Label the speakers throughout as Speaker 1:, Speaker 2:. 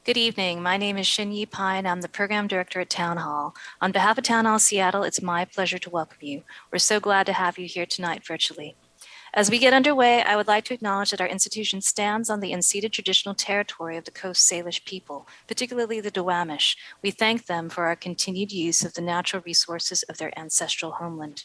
Speaker 1: Good evening. My name is Shin-Yi Pine. I'm the program director at Town Hall. On behalf of Town Hall Seattle, it's my pleasure to welcome you. We're so glad to have you here tonight virtually. As we get underway, I would like to acknowledge that our institution stands on the unceded traditional territory of the Coast Salish people, particularly the Duwamish. We thank them for our continued use of the natural resources of their ancestral homeland.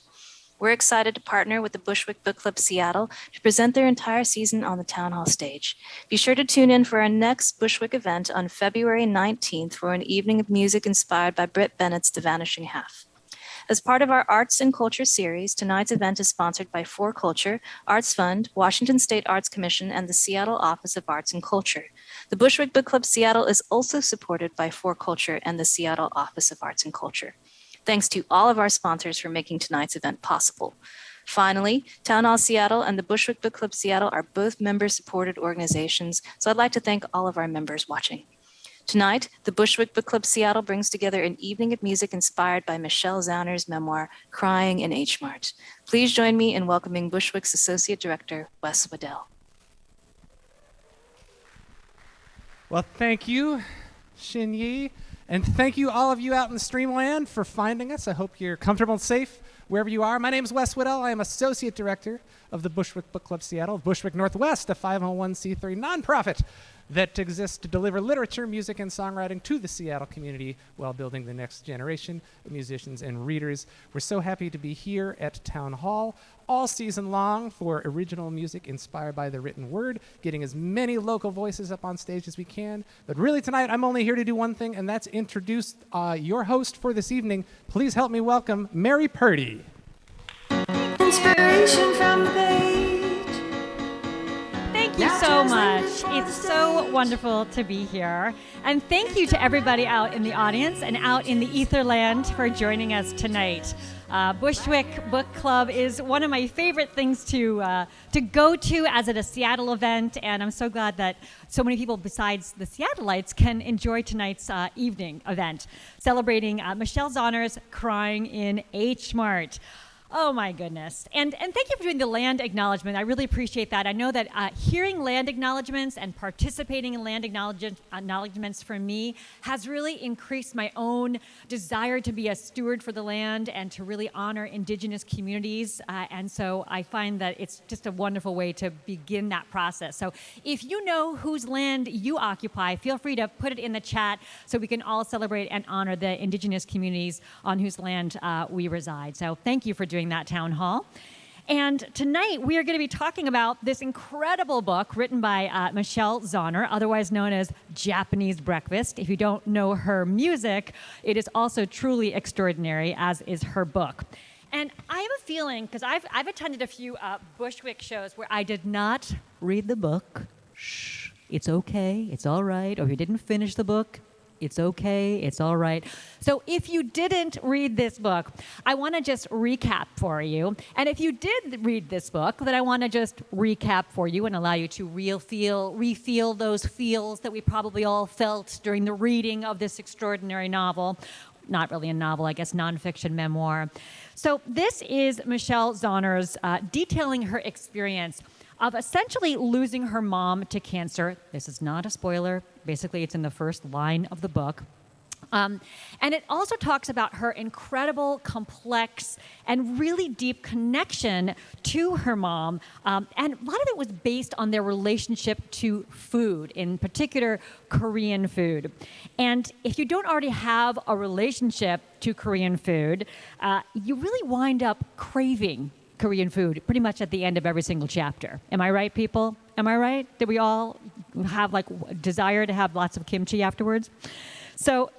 Speaker 1: We're excited to partner with the Bushwick Book Club Seattle to present their entire season on the Town Hall stage. Be sure to tune in for our next Bushwick event on February 19th for an evening of music inspired by Britt Bennett's The Vanishing Half. As part of our Arts and Culture series, tonight's event is sponsored by For Culture, Arts Fund, Washington State Arts Commission, and the Seattle Office of Arts and Culture. The Bushwick Book Club Seattle is also supported by For Culture and the Seattle Office of Arts and Culture. Thanks to all of our sponsors for making tonight's event possible. Finally, Town Hall Seattle and the Bushwick Book Club Seattle are both member-supported organizations, so I'd like to thank all of our members watching. Tonight, the Bushwick Book Club Seattle brings together an evening of music inspired by Michelle Zauner's memoir, Crying in H Mart. Please join me in welcoming Bushwick's Associate Director, Wes Weddell.
Speaker 2: Well, thank you, Shin-Yi. And thank you, all of you out in the Streamland, for finding us. I hope you're comfortable and safe wherever you are. My name is Wes Weddell. I am Associate Director of the Bushwick Book Club Seattle, Bushwick Northwest, a 501c3 nonprofit that exists to deliver literature, music, and songwriting to the Seattle community while building the next generation of musicians and readers. We're so happy to be here at Town Hall all season long for original music inspired by the written word, getting as many local voices up on stage as we can. But really tonight, I'm only here to do one thing, and that's introduce your host for this evening. Please help me welcome Mary Purdy.
Speaker 3: Inspiration from the page.
Speaker 4: Thank you so much. It's so wonderful to be here. And thank you to everybody out in the audience and out in the Etherland for joining us tonight. Bushwick Book Club is one of my favorite things to go to as at a Seattle event, and I'm so glad that so many people besides the Seattleites can enjoy tonight's evening event, celebrating Michelle Zauner's Crying in H Mart. Oh my goodness. And thank you for doing the land acknowledgement. I really appreciate that. I know that hearing land acknowledgements and participating in land acknowledgements for me has really increased my own desire to be a steward for the land and to really honor indigenous communities. And so I find that it's just a wonderful way to begin that process. So if you know whose land you occupy, feel free to put it in the chat so we can all celebrate and honor the indigenous communities on whose land we reside. So thank you for doing that, Town Hall. And tonight we are going to be talking about this incredible book written by Michelle Zauner, otherwise known as Japanese Breakfast. If you don't know her music, it is also truly extraordinary, as is her book. And I have a feeling, because I've attended a few Bushwick shows where I did not read the book. Shh, it's okay, it's all right. Or if you didn't finish the book, it's okay, it's all right. So if you didn't read this book, I want to just recap for you. And if you did read this book, then I want to just recap for you and allow you to refeel those feels that we probably all felt during the reading of this extraordinary novel. Not really a novel, I guess, nonfiction memoir. So this is Michelle Zauner's detailing her experience of essentially losing her mom to cancer. This is not a spoiler. Basically, it's in the first line of the book. And it also talks about her incredible, complex, and really deep connection to her mom. And a lot of it was based on their relationship to food, in particular, Korean food. And if you don't already have a relationship to Korean food, you really wind up craving Korean food pretty much at the end of every single chapter. Am I right, people? Am I right? That we all have like desire to have lots of kimchi afterwards? So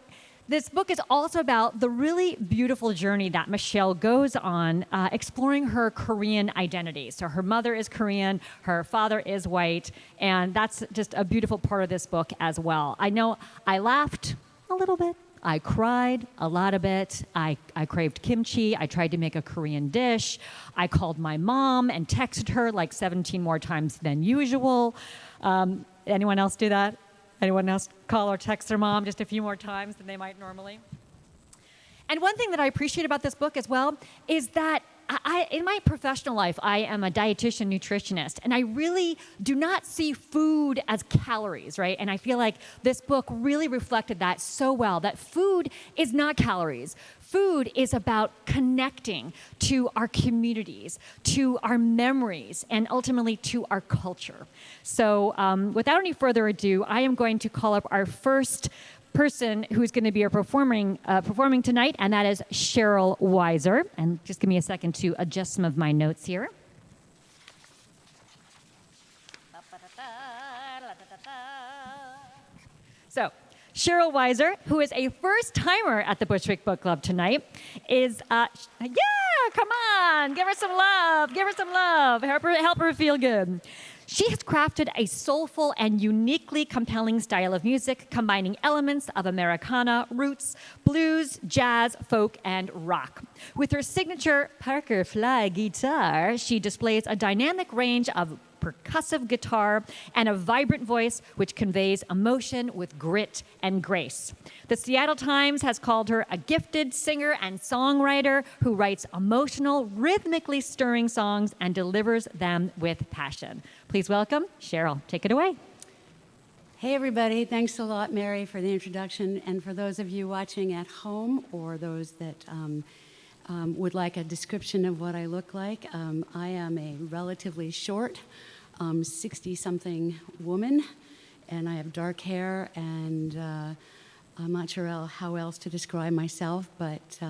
Speaker 4: this book is also about the really beautiful journey that Michelle goes on exploring her Korean identity. So her mother is Korean, her father is white, and that's just a beautiful part of this book as well. I know I laughed a little bit. I cried a lot of it. I craved kimchi. I tried to make a Korean dish. I called my mom and texted her like 17 more times than usual. Anyone else do that? Anyone else call or text their mom just a few more times than they might normally? And one thing that I appreciate about this book as well is that in my professional life, I am a dietitian nutritionist, and I really do not see food as calories, right? And I feel like this book really reflected that so well, that food is not calories. Food is about connecting to our communities, to our memories, and ultimately to our culture. So without any further ado, I am going to call up our first person who's going to be performing tonight, and that is Sheryl Wiser. And just give me a second to adjust some of my notes here. So, Sheryl Wiser, who is a first-timer at the Bushwick Book Club tonight, is, come on, give her some love, help her feel good. She has crafted a soulful and uniquely compelling style of music, combining elements of Americana, roots, blues, jazz, folk, and rock. With her signature Parker Fly guitar, she displays a dynamic range of percussive guitar and a vibrant voice which conveys emotion with grit and grace. The Seattle Times has called her a gifted singer and songwriter who writes emotional, rhythmically stirring songs and delivers them with passion. Please welcome Sheryl. Take it away.
Speaker 3: Hey, everybody. Thanks a lot, Mary, for the introduction. And for those of you watching at home or those that would like a description of what I look like, I am a relatively short 60-something woman, and I have dark hair, and I'm not sure how else to describe myself, but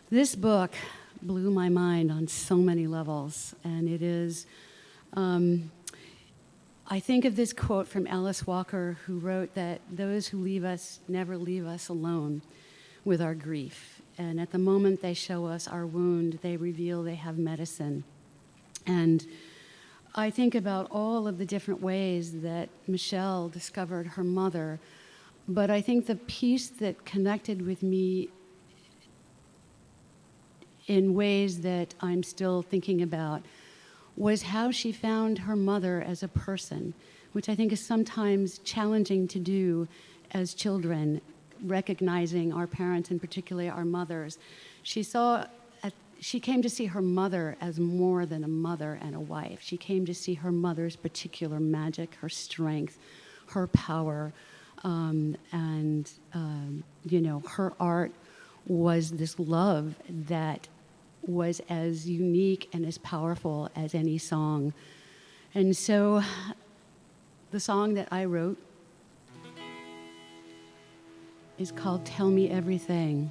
Speaker 3: this book blew my mind on so many levels, and it is... I think of this quote from Alice Walker, who wrote that those who leave us never leave us alone with our grief. And at the moment they show us our wound, they reveal they have medicine. And I think about all of the different ways that Michelle discovered her mother, but I think the piece that connected with me in ways that I'm still thinking about was how she found her mother as a person, which I think is sometimes challenging to do as children, recognizing our parents, and particularly our mothers. She came to see her mother as more than a mother and a wife. She came to see her mother's particular magic, her strength, her power, her art was this love that was as unique and as powerful as any song. And so the song that I wrote is called Tell Me Everything.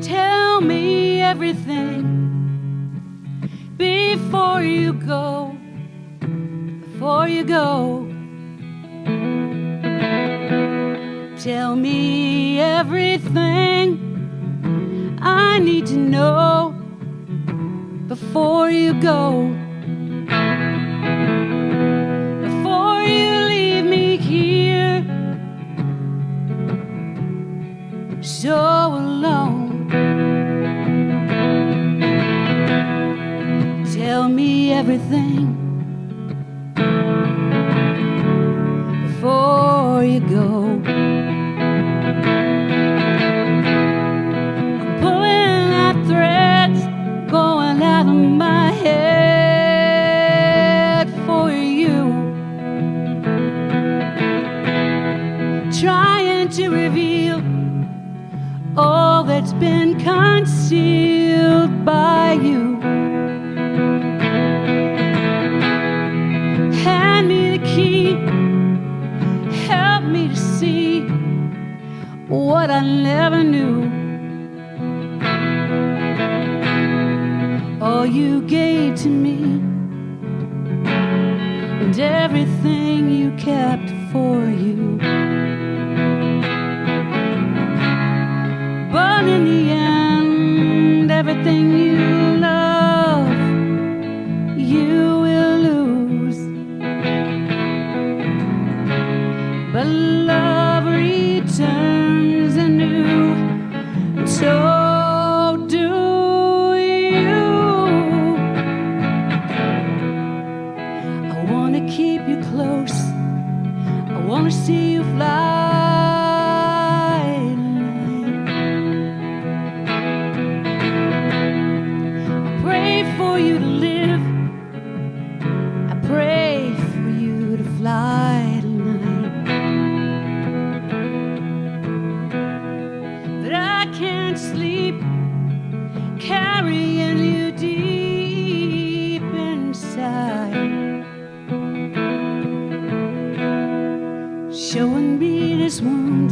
Speaker 3: Tell me everything before you go, Tell me everything I need to know before you go, before you leave me here so alone. Tell me everything before you go. I'm pulling at threads going out of my head for you, trying to reveal all that's been concealed by you. Hand me the key, help me to see what I never knew. All you gave to me and everything you kept for you. But in the end, everything you love, you will lose. But love returns anew, and so do you. me this wound,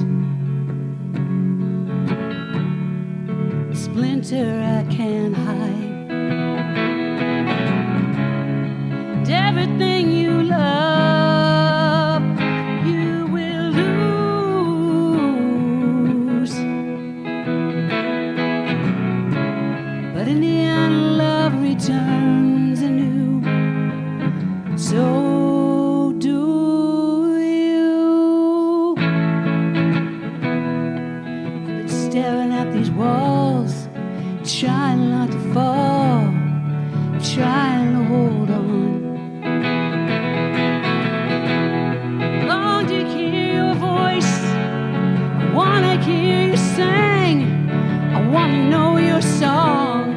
Speaker 3: splinter I can't hide. And everything you love, you will lose. But in the end, love returns anew. So do you. I've been staring at these walls, trying not to fall, trying to hold on. Long to hear your voice, I wanna hear you sing, I wanna know your song.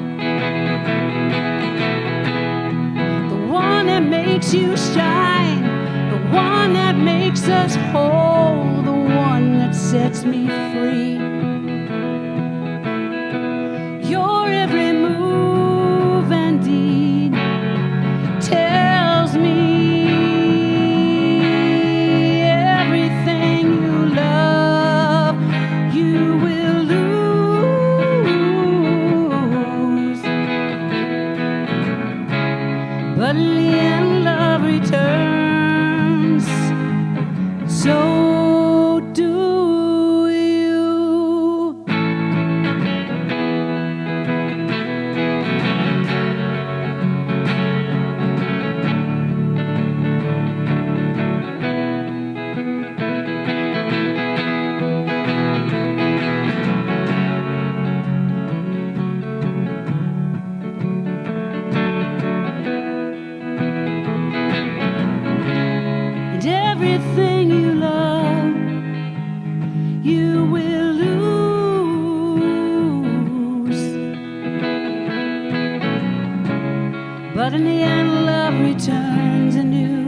Speaker 3: The one that makes you shine, the one that makes us whole, the one that sets me free. Your every move and deed tells me everything you love, you will lose. But in the end, love returns. So do you. And everything you love, you will lose. But in the end, love returns anew.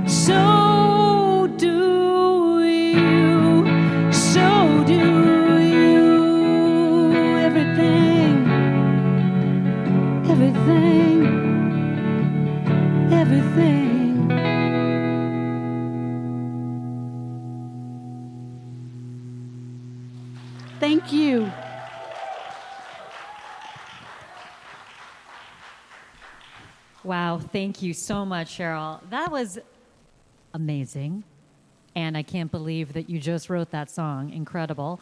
Speaker 3: So do you. So do you. Everything, everything, everything. Thank you.
Speaker 4: Wow, thank you so much, Sheryl. That was amazing. And I can't believe that you just wrote that song. Incredible.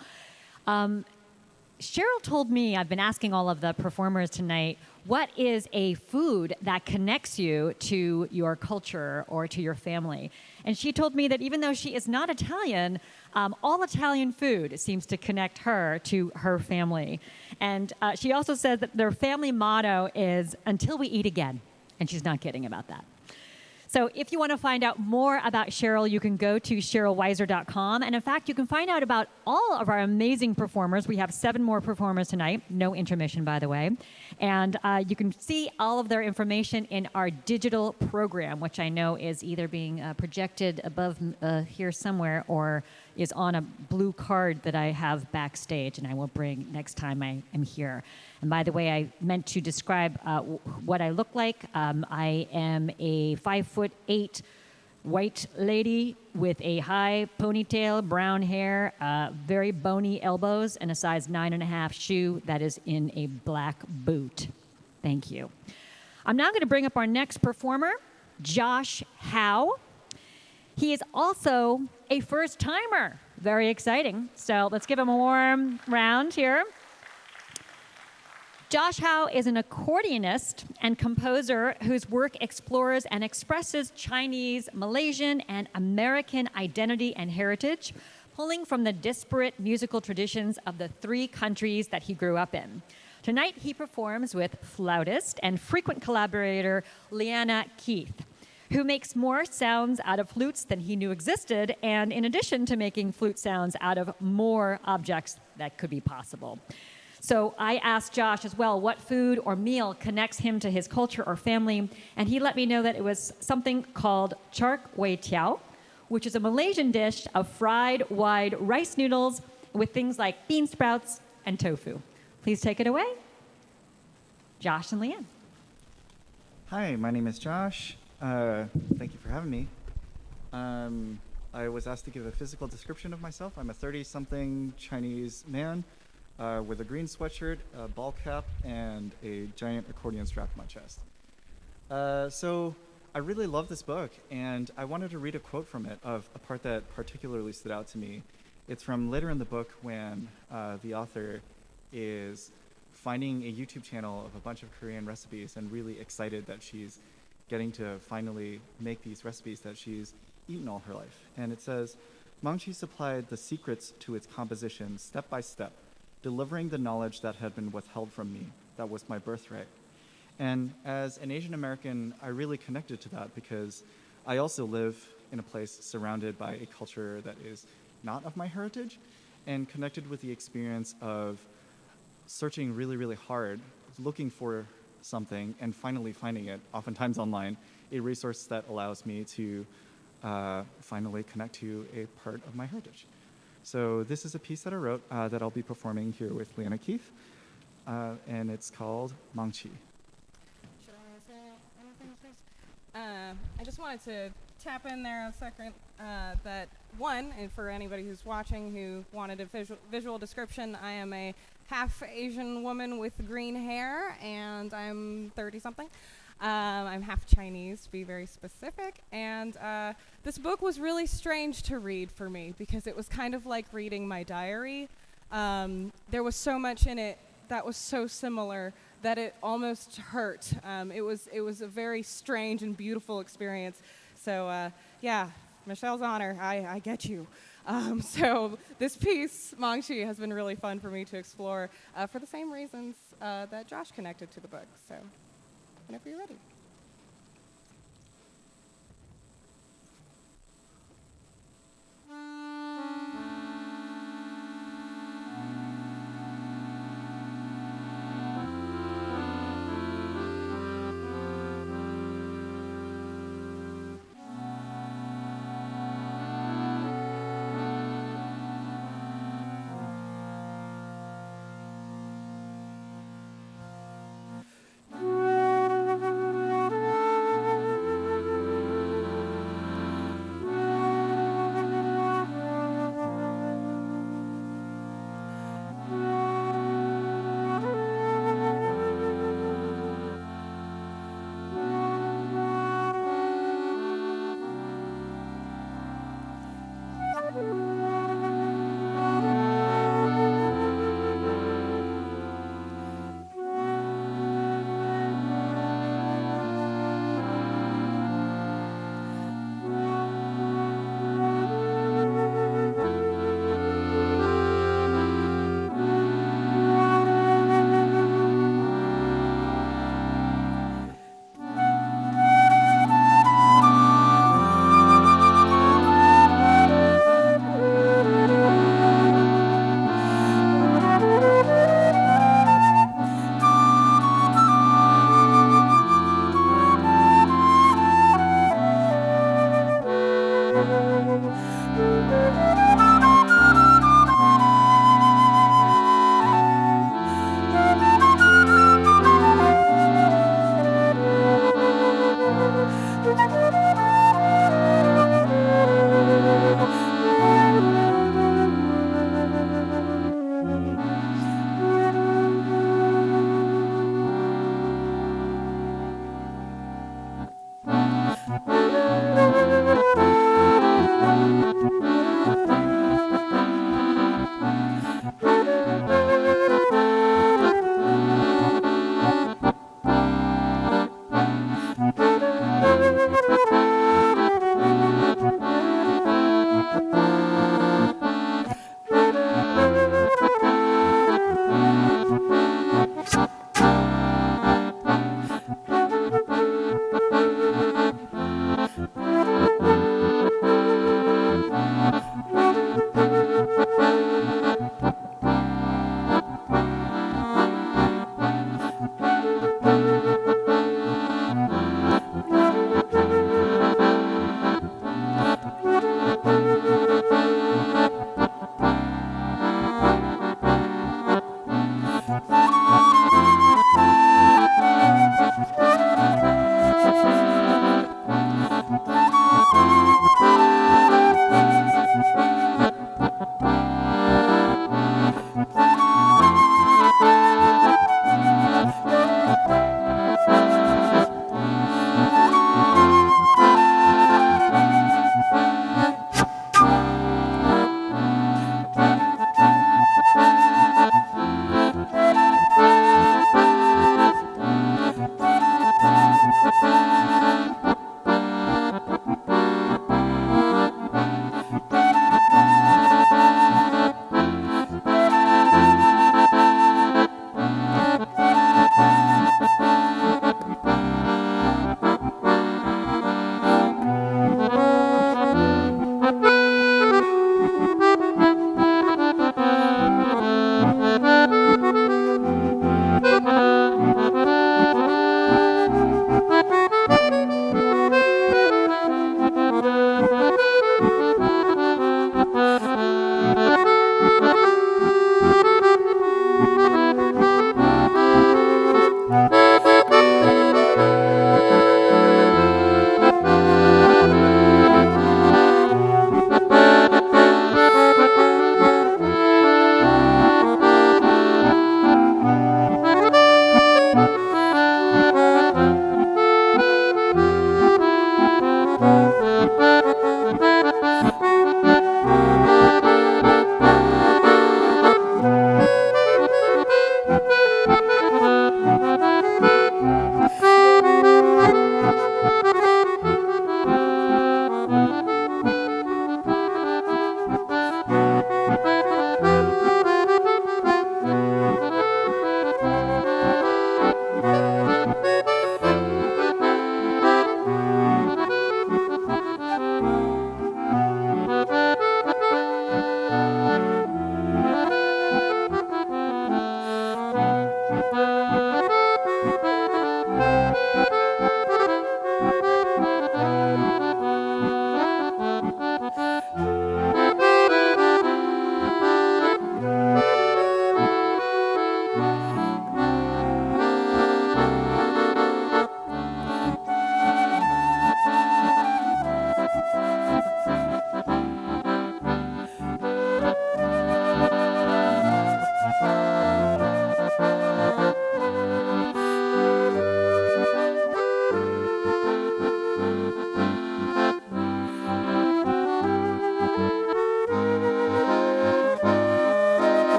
Speaker 4: Sheryl told me, I've been asking all of the performers tonight, what is a food that connects you to your culture or to your family? And she told me that even though she is not Italian, all Italian food seems to connect her to her family. And she also said that their family motto is, until we eat again. And she's not kidding about that. So if you want to find out more about Sheryl, you can go to SherylWiser.com. And in fact, you can find out about all of our amazing performers. We have 7 more performers tonight. No intermission, by the way. And you can see all of their information in our digital program, which I know is either being projected above here somewhere or is on a blue card that I have backstage and I will bring next time I am here. And by the way, I meant to describe what I look like. I am a 5'8" white lady with a high ponytail, brown hair, very bony elbows, and a size 9.5 shoe that is in a black boot. Thank you. I'm now going to bring up our next performer, Josh Howe. He is also a first-timer. Very exciting. So let's give him a warm round here. Josh Howe is an accordionist and composer whose work explores and expresses Chinese, Malaysian, and American identity and heritage, pulling from the disparate musical traditions of the 3 countries that he grew up in. Tonight, he performs with flautist and frequent collaborator Leanna Keith, who makes more sounds out of flutes than he knew existed, and in addition to making flute sounds out of more objects that could be possible. So I asked Josh as well what food or meal connects him to his culture or family, and he let me know that it was something called char kway teow, which is a Malaysian dish of fried wide rice noodles with things like bean sprouts and tofu. Please take it away, Josh and Leanne.
Speaker 5: Hi, my name is Josh. Thank you for having me. I was asked to give a physical description of myself. I'm a 30-something Chinese man with a green sweatshirt, a ball cap, and a giant accordion strapped to my chest. So I really love this book, and I wanted to read a quote from it of a part that particularly stood out to me. It's from later in the book when the author is finding a YouTube channel of a bunch of Korean recipes and really excited that she's getting to finally make these recipes that she's eaten all her life. And it says, Mangchi supplied the secrets to its composition step by step, delivering the knowledge that had been withheld from me. That was my birthright. And as an Asian American, I really connected to that because I also live in a place surrounded by a culture that is not of my heritage, and connected with the experience of searching really, really hard, looking for something, and finally finding it, oftentimes online, a resource that allows me to finally connect to a part of my heritage. So this is a piece that I wrote that I'll be performing here with Leanna Keith, and it's called Mangchi.
Speaker 6: Should I say anything first? I just wanted to tap in there a second that one, and for anybody who's watching who wanted a visual description, I am a half Asian woman with green hair, and I'm 30-something. I'm half Chinese, to be very specific, and this book was really strange to read for me because it was kind of like reading my diary. There was so much in it that was so similar that it almost hurt. It was a very strange and beautiful experience. So yeah, Michelle Zauner, I get you. So this piece, Mangchi, has been really fun for me to explore for the same reasons that Josh connected to the book. So whenever you're ready.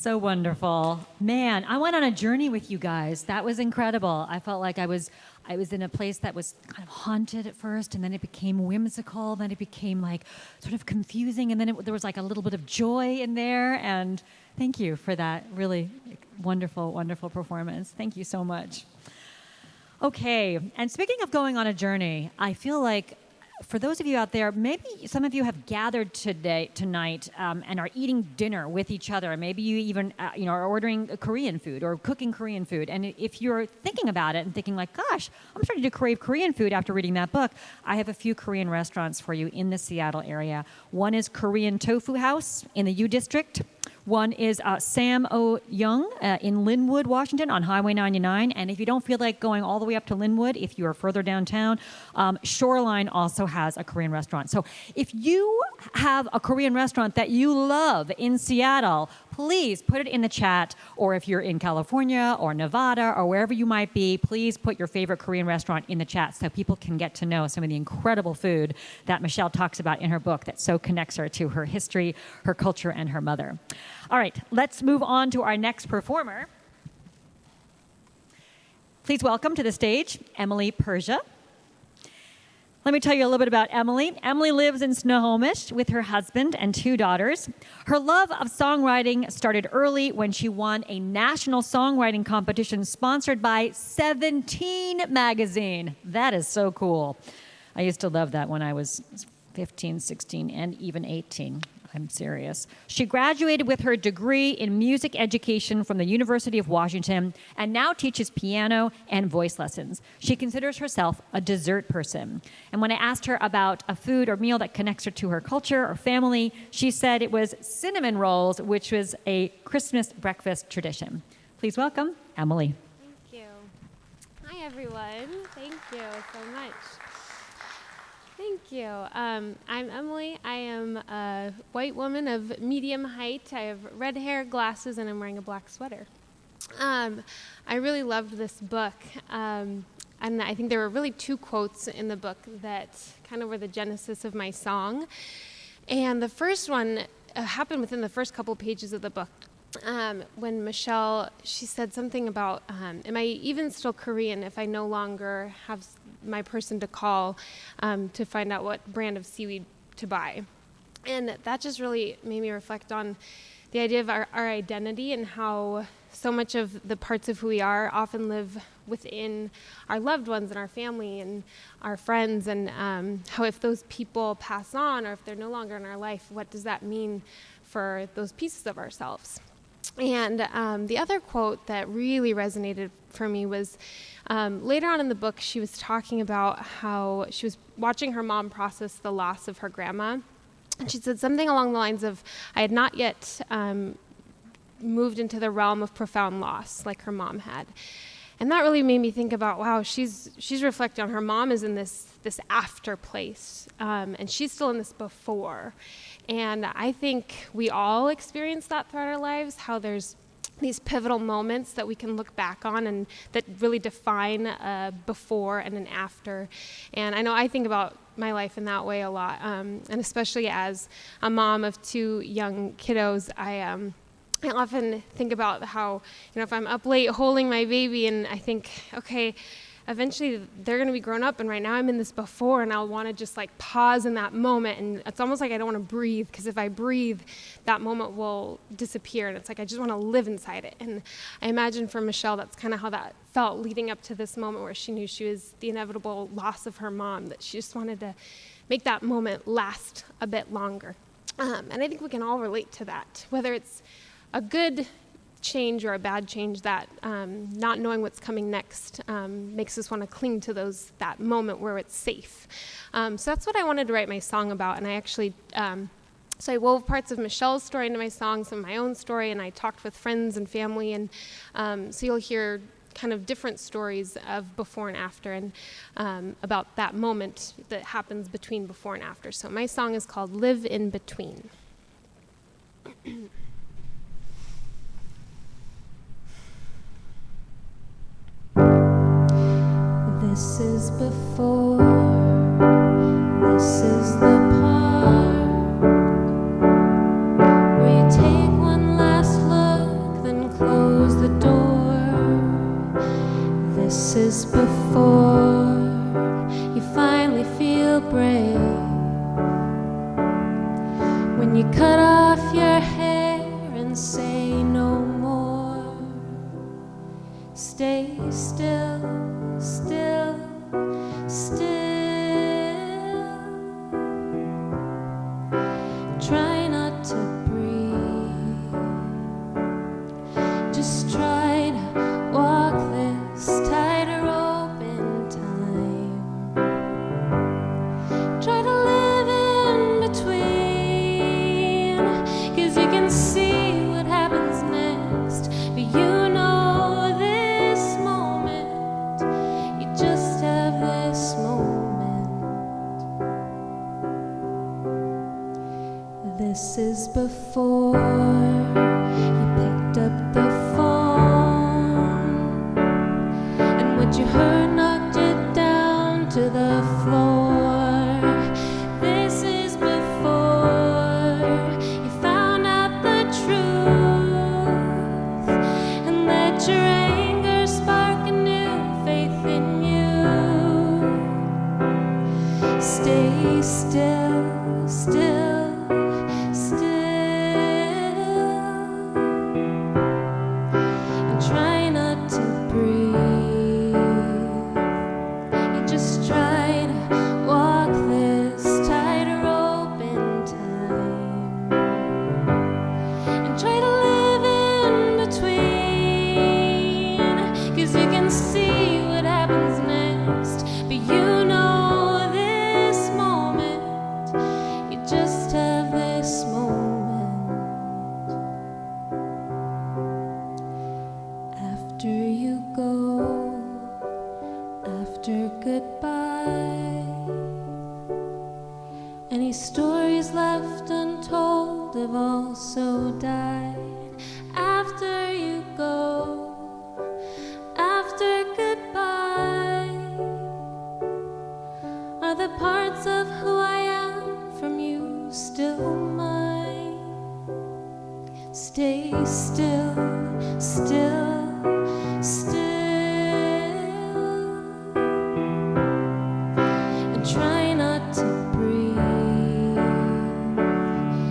Speaker 4: So wonderful. Man, I went on a journey with you guys. That was incredible. I felt like I was in a place that was kind of haunted at first, and then it became whimsical, then it became like sort of confusing, and then there was like a little bit of joy in there. And thank you for that really wonderful, wonderful performance. Thank you so much. Okay, and speaking of going on a journey, I feel like for those of you out there, maybe some of you have gathered tonight, and are eating dinner with each other. Maybe you even, are ordering Korean food or cooking Korean food. And if you're thinking about it and thinking like, gosh, I'm starting to crave Korean food after reading that book, I have a few Korean restaurants for you in the Seattle area. One is Korean Tofu House in the U District. One is Sam O. Young in Linwood, Washington, on Highway 99. And if you don't feel like going all the way up to Linwood, if you are further downtown, Shoreline also has a Korean restaurant. So if you have a Korean restaurant that you love in Seattle, please put it in the chat. Or if you're in California or Nevada or wherever you might be, please put your favorite Korean restaurant in the chat so people can get to know some of the incredible food that Michelle talks about in her book that so connects her to her history, her culture, and her mother. All right, let's move on to our next performer. Please welcome to the stage Emily Persha. Let me tell you a little bit about Emily. Emily lives in Snohomish with her husband and 2 daughters. Her love of songwriting started early when she won a national songwriting competition sponsored by 17 magazine. That is so cool. I used to love that when I was 15, 16, and even 18. I'm serious. She graduated with her degree in music education from the University of Washington and now teaches piano and voice lessons. She considers herself a dessert person. And when I asked her about a food or meal that connects her to her culture or family, she said it was cinnamon rolls, which was a Christmas breakfast tradition. Please welcome Emily.
Speaker 7: Thank you. Hi, everyone. Thank you so much. Thank you. I'm Emily. I am a white woman of medium height. I have red hair, glasses, and I'm wearing a black sweater. I really loved this book. And I think there were really 2 quotes in the book that kind of were the genesis of my song. And the first one happened within the first couple pages of the book. When Michelle, she said something about, am I even still Korean if I no longer have my person to call to find out what brand of seaweed to buy? And that just really made me reflect on the idea of our identity and how so much of the parts of who we are often live within our loved ones and our family and our friends, and how if those people pass on or if they're no longer in our life, what does that mean for those pieces of ourselves? And the other quote that really resonated for me was later on in the book, she was talking about how she was watching her mom process the loss of her grandma. And she said something along the lines of, I had not yet moved into the realm of profound loss like her mom had. And that really made me think about, wow, she's reflecting on her mom is in this after place, and she's still in this before. And I think we all experience that throughout our lives, how there's these pivotal moments that we can look back on and that really define a before and an after. And I know I think about my life in that way a lot, and especially as a mom of 2 young kiddos, I often think about how, if I'm up late holding my baby and I think, okay, eventually they're going to be grown up, and right now I'm in this before, and I'll want to just like pause in that moment, and it's almost like I don't want to breathe, because if I breathe, that moment will disappear, and it's like I just want to live inside it. And I imagine for Michelle, that's kind of how that felt leading up to this moment where she knew she was the inevitable loss of her mom, that she just wanted to make that moment last a bit longer. And I think we can all relate to that, whether it's a good change or a bad change, that not knowing what's coming next makes us want to cling to that moment where it's safe. So that's what I wanted to write my song about. And I actually, so I wove parts of Michelle's story into my song, some of my own story, and I talked with friends and family. And so you'll hear kind of different stories of before and after, and about that moment that happens between before and after. So my song is called Live in Between. This is before, this is the part where you take one last look when you cut off your hair and say no more. Stay still, still, still. Try not to breathe. Just try to walk this tightrope in time. Try to live in between, 'cause you can see what happens next, but you know this moment, you just have this moment. This is before you picked up the phone, and what you heard knocked it down to the floor. This is before you found out the truth and let your anger spark a new faith in you. Stay still, still, still, and try not to breathe. You just try to walk this tightrope in time, and try to live in between, 'cause you can see what happens next, but you know this moment, you just have this moment. After you go, after goodbye, any stories left untold have also died. After you go, after goodbye, are the parts of who I am from you still mine? Stay still, still, still, and try not to breathe.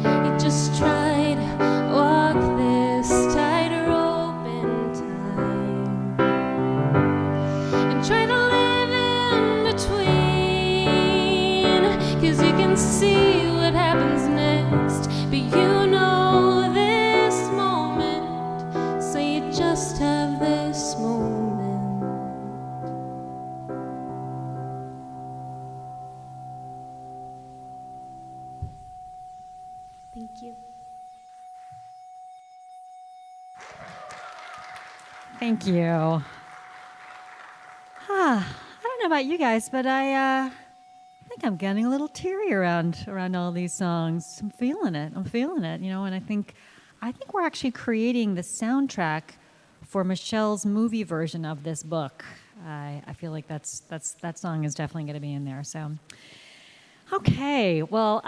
Speaker 7: You just try to walk this tightrope in time, and try to live in between, 'cause you can see what happens next, but you know this moment, so you just have this moment. Thank you.
Speaker 4: Thank you. I don't know about you guys, but I think I'm getting a little teary around all these songs. I'm feeling it, you know, and I think we're actually creating the soundtrack for Michelle's movie version of this book. I feel like that song is definitely going to be in there. So, okay, well,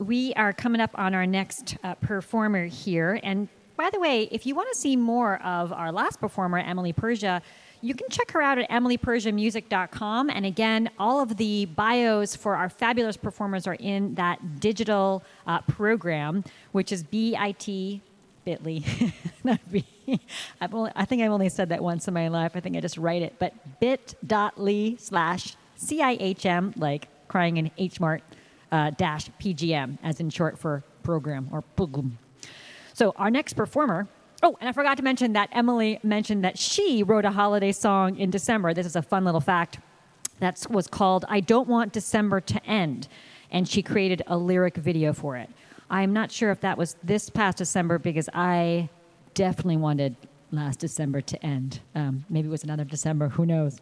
Speaker 4: we are coming up on our next performer here, and by the way, if you want to see more of our last performer, Emily Persha, you can check her out at emilypershamusic.com. And again, all of the bios for our fabulous performers are in that digital program, which is bit.ly. Not B. I think I've only said that once in my life. I think I just write it. But bit.ly/CIHM, like crying in H-Mart, dash PGM, as in short for program or program. So our next performer, oh, and I forgot to mention that Emily mentioned that she wrote a holiday song in December. This is a fun little fact. That was called I Don't Want December to End, and she created a lyric video for it. I'm not sure if that was this past December because I definitely wanted last December to end. Maybe it was another December, who knows.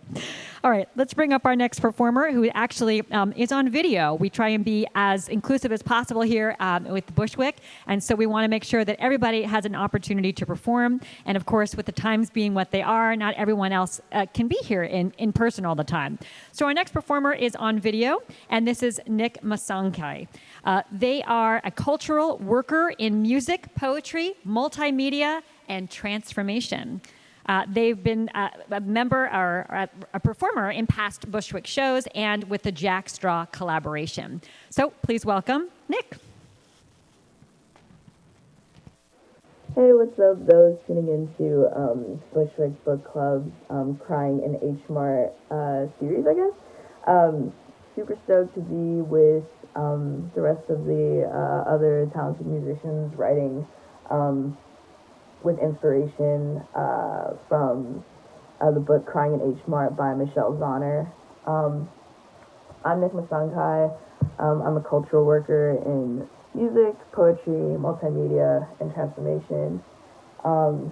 Speaker 4: All right, let's bring up our next performer who actually is on video. We try and be as inclusive as possible here with Bushwick, and so we want to make sure that everybody has an opportunity to perform. And of course, with the times being what they are, not everyone else can be here in person all the time. So our next performer is on video, and this is Nic Mansangkay. They are a cultural worker in music, poetry, multimedia, and transformation. They've been a member or a performer in past Bushwick shows and with the Jack Straw collaboration. So please welcome Nic.
Speaker 8: Hey, what's up? Those tuning into Bushwick Book Club, Crying in H Mart series, I guess. Super stoked to be with the rest of the other talented musicians writing with inspiration from the book Crying in H Mart by Michelle Zauner. I'm Nic Mansangkay. I'm a cultural worker in music, poetry, multimedia, and transformation. The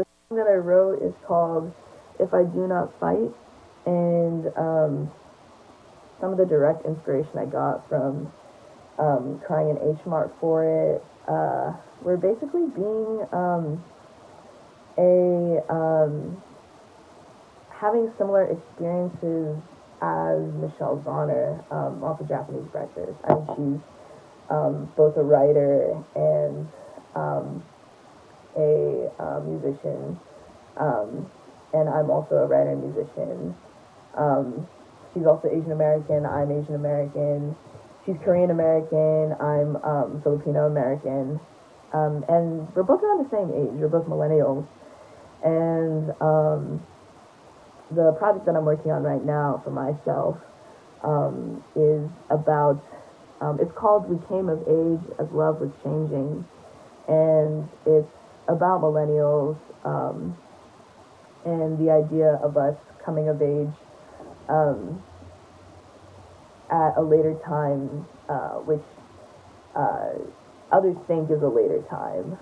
Speaker 8: song that I wrote is called If I Do Not Fight, and some of the direct inspiration I got from Crying in H Mart for it were basically being having similar experiences as Michelle Zauner, off of Japanese Breakfast. I mean, she's both a writer and a musician, and I'm also a writer and musician. She's also Asian American. I'm Asian American. She's Korean American. I'm Filipino American, and we're both around the same age. We're both millennials, and the project that I'm working on right now for myself is about, it's called We Came of Age as Love Was Changing, and it's about millennials and the idea of us coming of age at a later time, which others think is a later time.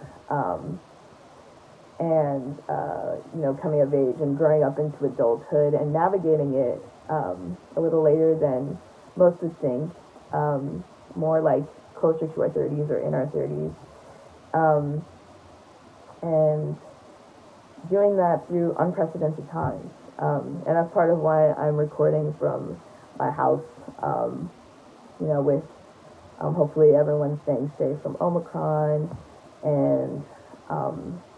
Speaker 8: Coming of age and growing up into adulthood and navigating it a little later than most would think, more like closer to our 30s or in our 30s. And doing that through unprecedented times. And that's part of why I'm recording from my house, with hopefully everyone staying safe from Omicron and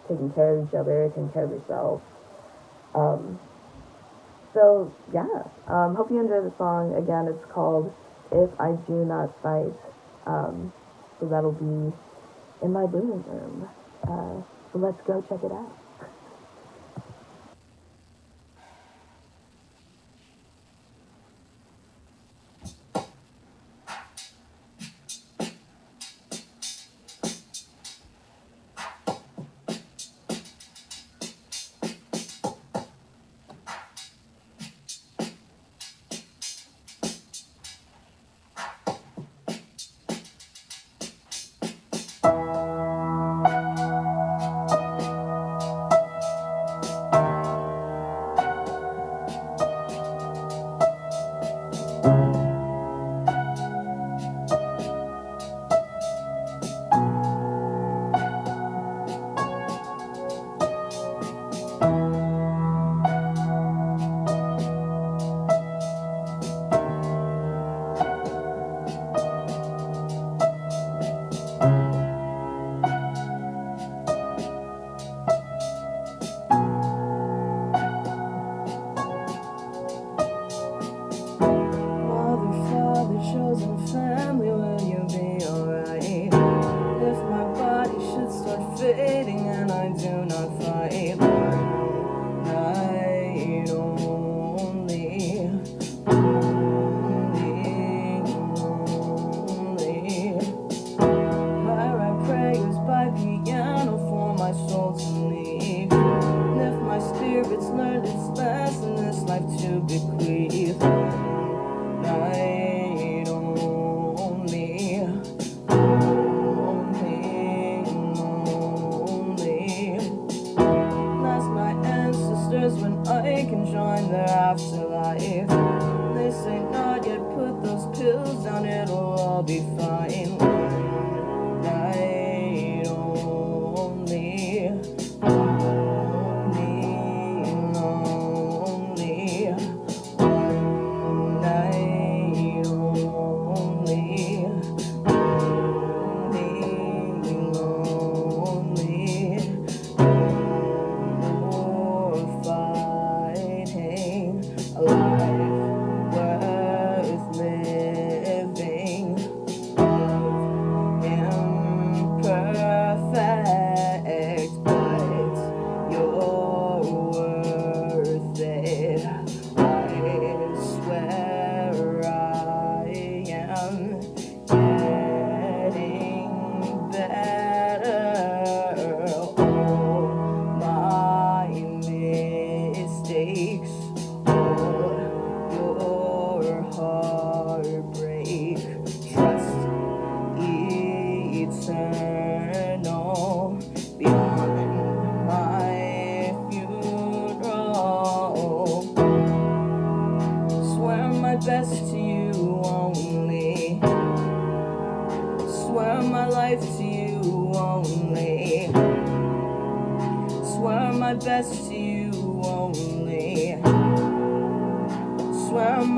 Speaker 8: taking care of each other, taking care of yourself. Hope you enjoy the song. Again, it's called If I Do Not Fight. So that'll be in my living room. So let's go check it out.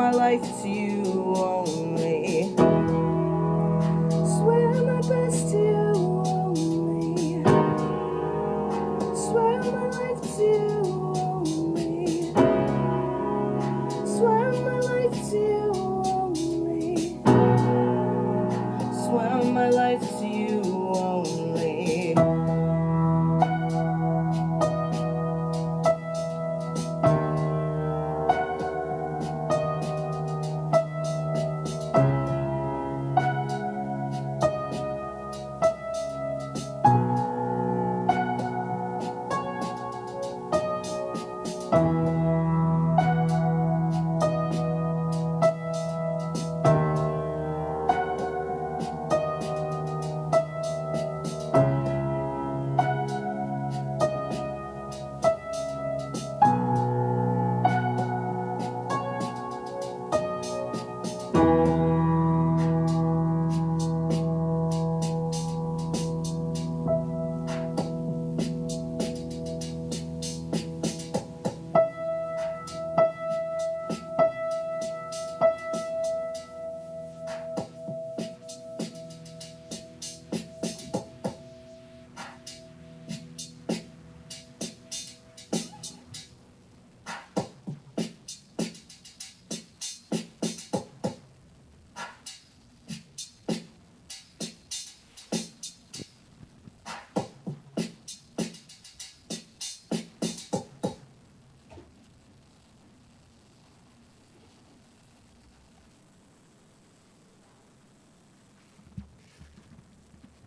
Speaker 8: my life to you only. Swear my best to you only. Swear my life to you only. Swear my life to you only. Swear my life to you only.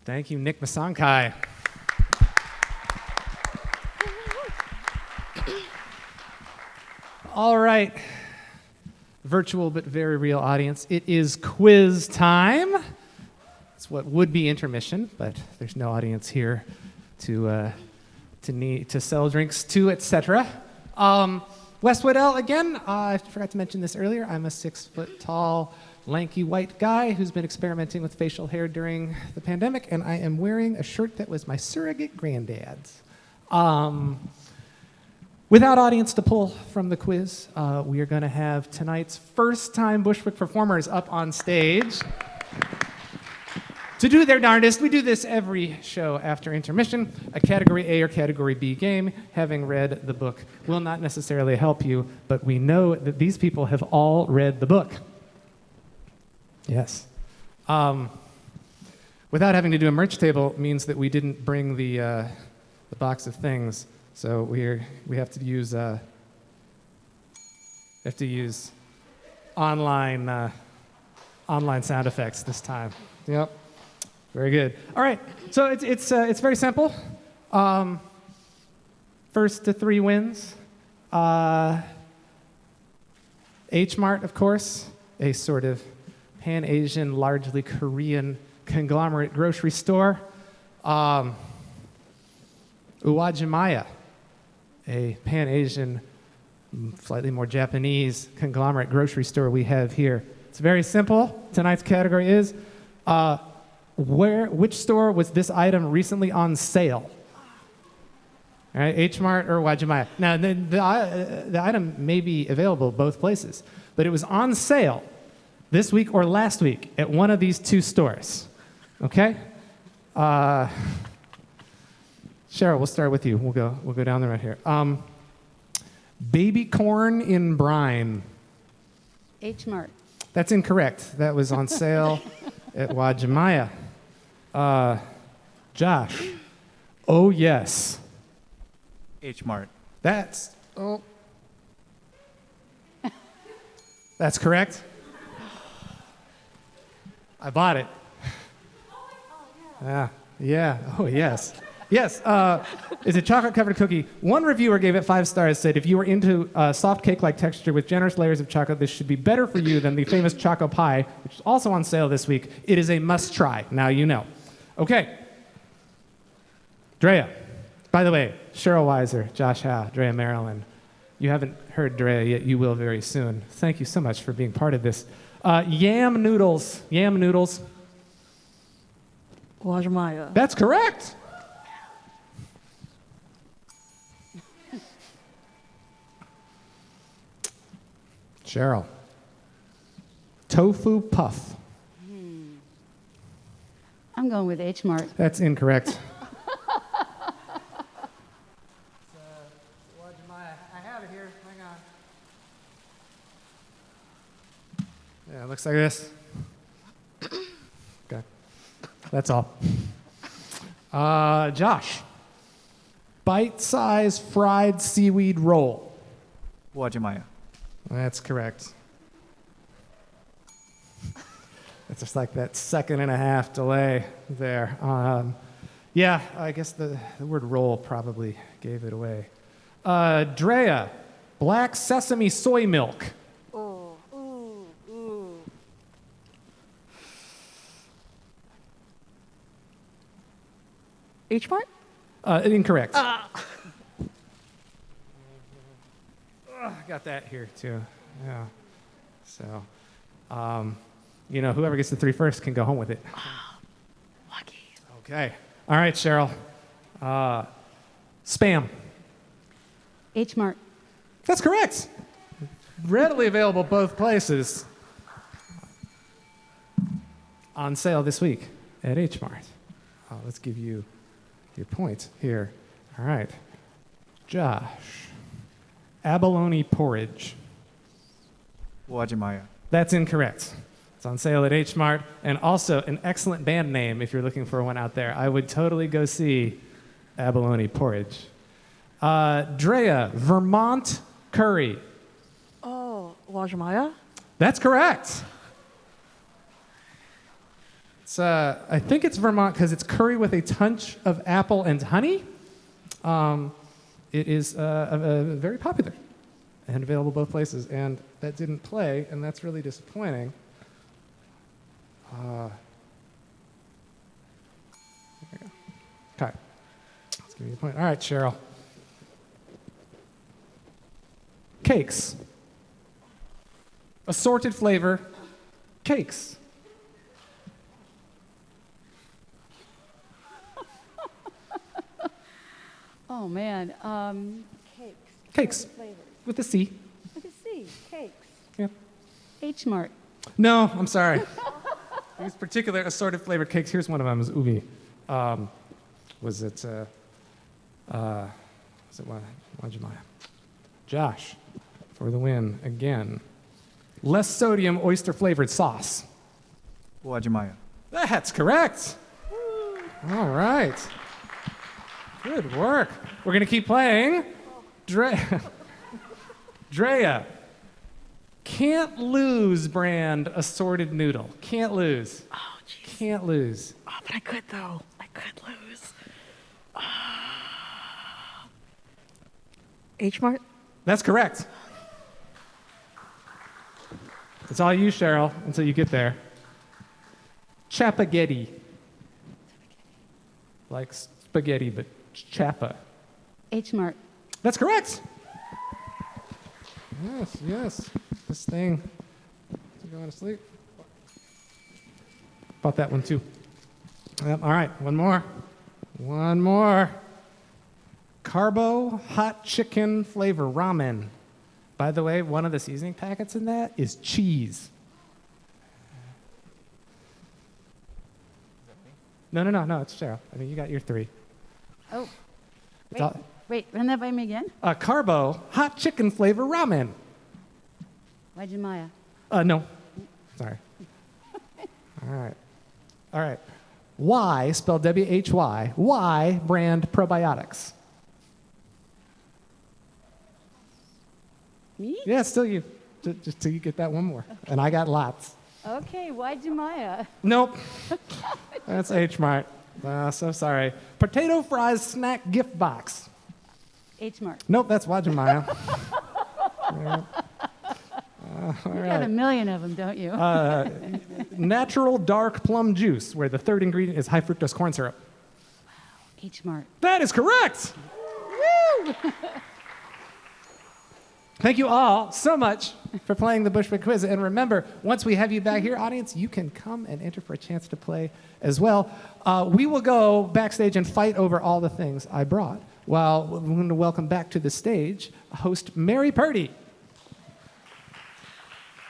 Speaker 2: Thank you, Nic Mansangkay. All right, virtual but very real audience, it is quiz time. It's what would be intermission, but there's no audience here to sell drinks to, etc. Wes Weddell again. I forgot to mention this earlier. I'm a 6 foot tall, lanky white guy who's been experimenting with facial hair during the pandemic, and I am wearing a shirt that was my surrogate granddad's. Without audience to pull from the quiz, we are going to have tonight's first-time Bushwick performers up on stage to do their darndest. We do this every show after intermission. A Category A or Category B game, having read the book, will not necessarily help you, but we know that these people have all read the book. Yes. Without having to do a merch table means that we didn't bring the box of things, so we have to use online sound effects this time. Yep. Very good. All right. So it's very simple. First to 3 wins. H Mart, of course, a sort of Pan-Asian, largely Korean conglomerate grocery store. Uwajimaya, a Pan-Asian, slightly more Japanese conglomerate grocery store we have here. It's very simple. Tonight's category is, which store was this item recently on sale? All right, H Mart or Uwajimaya. Now, the item may be available both places, but it was on sale this week or last week at one of these 2 stores, okay? Sheryl, we'll start with you. We'll go down the road here. Baby corn in brine.
Speaker 3: H Mart.
Speaker 2: That's incorrect. That was on sale at Uwajimaya. Josh. Oh yes.
Speaker 5: H Mart.
Speaker 2: That's correct. I bought it. Yeah. Oh, yes. Yes. It's a chocolate-covered cookie. One reviewer gave it 5 stars, said, if you were into soft cake-like texture with generous layers of chocolate, this should be better for you than the famous Choco Pie, which is also on sale this week. It is a must-try. Now you know. Okay. Drea. By the way, Sheryl Wiser, Josh Howe, Drea Marilyn. You haven't heard Drea yet. You will very soon. Thank you so much for being part of this. Yam noodles. Yam noodles.
Speaker 9: Uwajimaya.
Speaker 2: That's correct. Sheryl. Tofu puff.
Speaker 3: I'm going with H Mart.
Speaker 2: That's incorrect. I have it here. Hang on. Yeah, it looks like this. Okay. That's all. Josh. Bite-sized fried seaweed roll.
Speaker 5: Wajimaya.
Speaker 2: That's correct. It's just like that 1.5 delay there. Yeah, I guess the word roll probably gave it away. Drea, black sesame soy milk.
Speaker 9: H Mart?
Speaker 2: Incorrect. Got that here too. Yeah. So, whoever gets the 3 first can go home with it.
Speaker 9: Lucky.
Speaker 2: Okay. All right, Sheryl. Spam.
Speaker 3: H Mart.
Speaker 2: That's correct. Readily available both places. On sale this week at H Mart. Let's give you your point here. All right. Josh. Abalone porridge.
Speaker 5: Wajimaya.
Speaker 2: That's incorrect. It's on sale at H Mart, and also an excellent band name if you're looking for one out there. I would totally go see Abalone porridge. Drea, Vermont curry.
Speaker 9: Oh, Wajimaya?
Speaker 2: That's correct. It's, I think it's Vermont because it's curry with a touch of apple and honey. It is very popular and available both places, and that didn't play, and that's really disappointing. There we go. Okay. Let's give you a point. All right, Sheryl. Cakes. Assorted flavor. Cakes.
Speaker 3: Oh, man. Cakes.
Speaker 2: Cakes.
Speaker 3: Flavors.
Speaker 2: With a C.
Speaker 3: With a C. Cakes.
Speaker 2: Yeah.
Speaker 3: H Mart.
Speaker 2: No, I'm sorry. These particular assorted flavored cakes, here's one of them, is ubi. Was it Wajimaya? Josh, for the win again. Less sodium oyster flavored sauce.
Speaker 5: Wajimaya.
Speaker 2: That's correct. All right. Good work. We're going to keep playing. Drea. Can't lose brand assorted noodle. Can't lose.
Speaker 9: Oh, jeez.
Speaker 2: Can't lose.
Speaker 9: Oh, but I could, though. I could lose. H Mart?
Speaker 2: That's correct. It's all you, Sheryl, until you get there. Chapaghetti. Like spaghetti, but chapa.
Speaker 3: H Mart.
Speaker 2: That's correct. Yes, yes. This thing is going to sleep. Bought that one too. Yep, all right, one more. One more. Carbo hot chicken flavor ramen. By the way, one of the seasoning packets in that is cheese. No, it's Sheryl. I mean, you got your 3.
Speaker 3: Oh.
Speaker 2: It's all-
Speaker 3: Wait, run that by me again.
Speaker 2: Carbo hot chicken flavor ramen.
Speaker 3: Wajimaya.
Speaker 2: No. Sorry. All right. Y, spelled W-H-Y. Y brand probiotics.
Speaker 3: Me?
Speaker 2: Yeah, it's still you. Just till you get that one more. And I got lots.
Speaker 3: Okay, Wajimaya.
Speaker 2: Nope. That's H Mart. So sorry. Potato fries snack gift box.
Speaker 3: H Mart.
Speaker 2: Nope, that's Wajimaya. All
Speaker 3: You
Speaker 2: right.
Speaker 3: got a million of them, don't you?
Speaker 2: Natural dark plum juice, where the third ingredient is high fructose corn syrup.
Speaker 3: H Mart.
Speaker 2: That is correct. Woo! Thank you all so much for playing the Bushwick Quiz. And remember, once we have you back here, audience, you can come and enter for a chance to play as well. We will go backstage and fight over all the things I brought. While we're going to welcome back to the stage host Mary Purdy.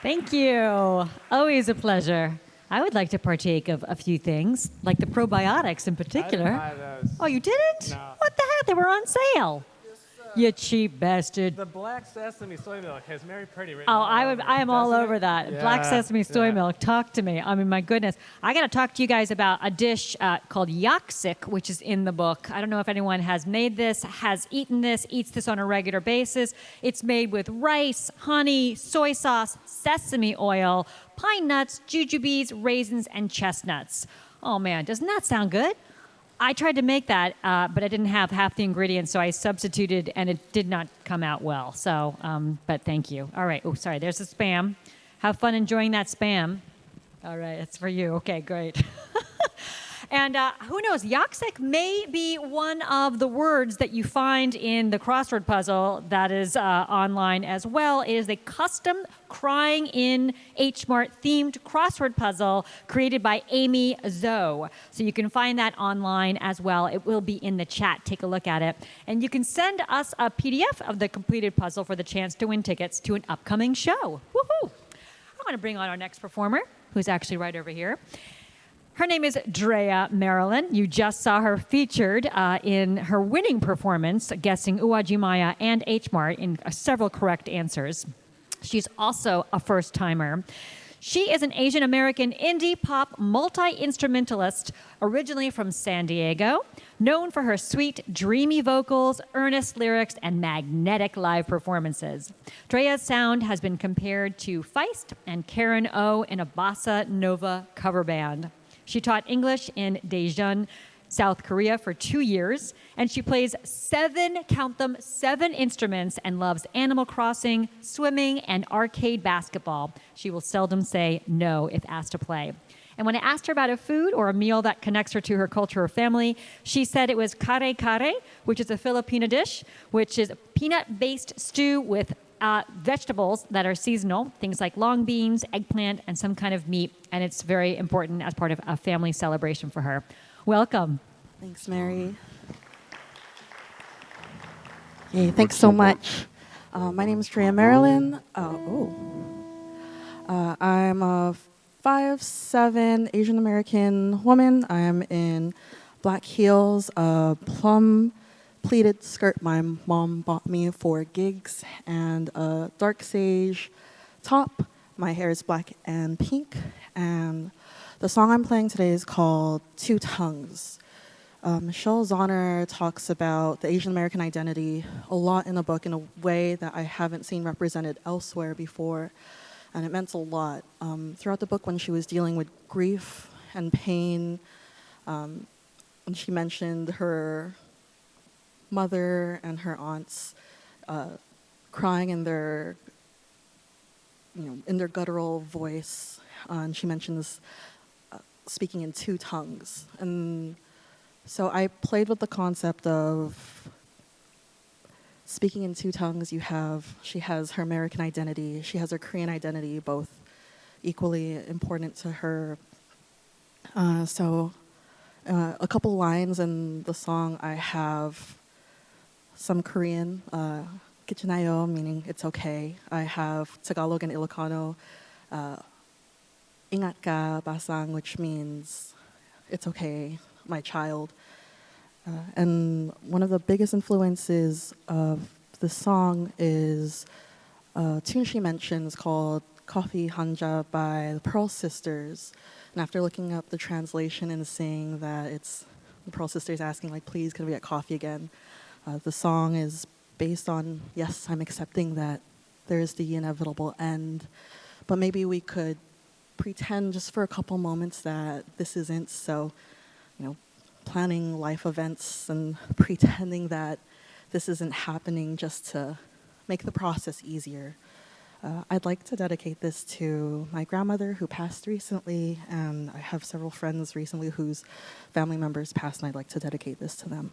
Speaker 4: Thank you. Always a pleasure. I would like to partake of a few things, like the probiotics in particular.
Speaker 2: I didn't buy those.
Speaker 4: Oh, you didn't?
Speaker 2: No.
Speaker 4: What the heck? They were on sale. You cheap bastard.
Speaker 2: The black sesame soy milk has Mary Purdy written
Speaker 4: Oh,
Speaker 2: all
Speaker 4: I
Speaker 2: over it,
Speaker 4: am all
Speaker 2: doesn't
Speaker 4: over
Speaker 2: it?
Speaker 4: that. Black
Speaker 2: Yeah,
Speaker 4: sesame soy
Speaker 2: yeah.
Speaker 4: milk. Talk to me. I mean, my goodness. I got to talk to you guys about a dish called yaksik, which is in the book. I don't know if anyone has made this, has eaten this, eats this on a regular basis. It's made with rice, honey, soy sauce, sesame oil, pine nuts, jujubes, raisins, and chestnuts. Oh, man. Doesn't that sound good? I tried to make that, but I didn't have half the ingredients, so I substituted, and it did not come out well. So, but thank you. All right. Oh, sorry. There's the spam. Have fun enjoying that spam. All right. It's for you. Okay, great. And who knows? Yaksik may be one of the words that you find in the crossword puzzle that is online as well. It is a custom Crying in H-Mart themed crossword puzzle created by Amy Zoe. So you can find that online as well. It will be in the chat. Take a look at it. And you can send us a PDF of the completed puzzle for the chance to win tickets to an upcoming show. Woohoo! I want to bring on our next performer, who's actually right over here. Her name is Drea Marilyn. You just saw her featured in her winning performance, guessing Uwajimaya and H-Mart in several correct answers. She's also a first-timer. She is an Asian American indie pop multi-instrumentalist, originally from San Diego, known for her sweet, dreamy vocals, earnest lyrics, and magnetic live performances. Drea's sound has been compared to Feist and Karen O in a bossa nova cover band. She taught English in Daejeon, South Korea for 2 years, and she plays 7 instruments and loves Animal Crossing, swimming, and arcade basketball. She will seldom say no if asked to play. And when I asked her about a food or a meal that connects her to her culture or family, she said it was kare kare, which is a Filipino dish, which is a peanut-based stew with vegetables that are seasonal, things like long beans, eggplant, and some kind of meat. And it's very important as part of a family celebration for her. Welcome.
Speaker 9: Thanks, Mary. Hey, thanks so much. My name is Drea Marilyn. I'm a 5'7" Asian American woman. I am in black heels, a plum pleated skirt my mom bought me for gigs, and a dark sage top. My hair is black and pink, and the song I'm playing today is called Two Tongues. Michelle Zauner talks about the Asian American identity a lot in the book in a way that I haven't seen represented elsewhere before, and it meant a lot. Throughout the book, when she was dealing with grief and pain, when she mentioned her mother and her aunts crying in their guttural voice, and she mentions speaking in two tongues. And so I played with the concept of speaking in two tongues. She has her American identity, she has her Korean identity, both equally important to her. So a couple lines in the song, I have some Korean, kitchenayo, meaning it's okay. I have Tagalog and Ilocano, ingat ka, basang, which means it's okay, my child. And one of the biggest influences of the song is a tune she mentions called Coffee Hanja by the Pearl Sisters. And after looking up the translation and seeing that it's the Pearl Sisters asking, like, please, can we get coffee again? The song is based on, yes, I'm accepting that there is the inevitable end, but maybe we could pretend just for a couple moments that this isn't. So, planning life events and pretending that this isn't happening just to make the process easier. I'd like to dedicate this to my grandmother who passed recently, and I have several friends recently whose family members passed, and I'd like to dedicate this to them.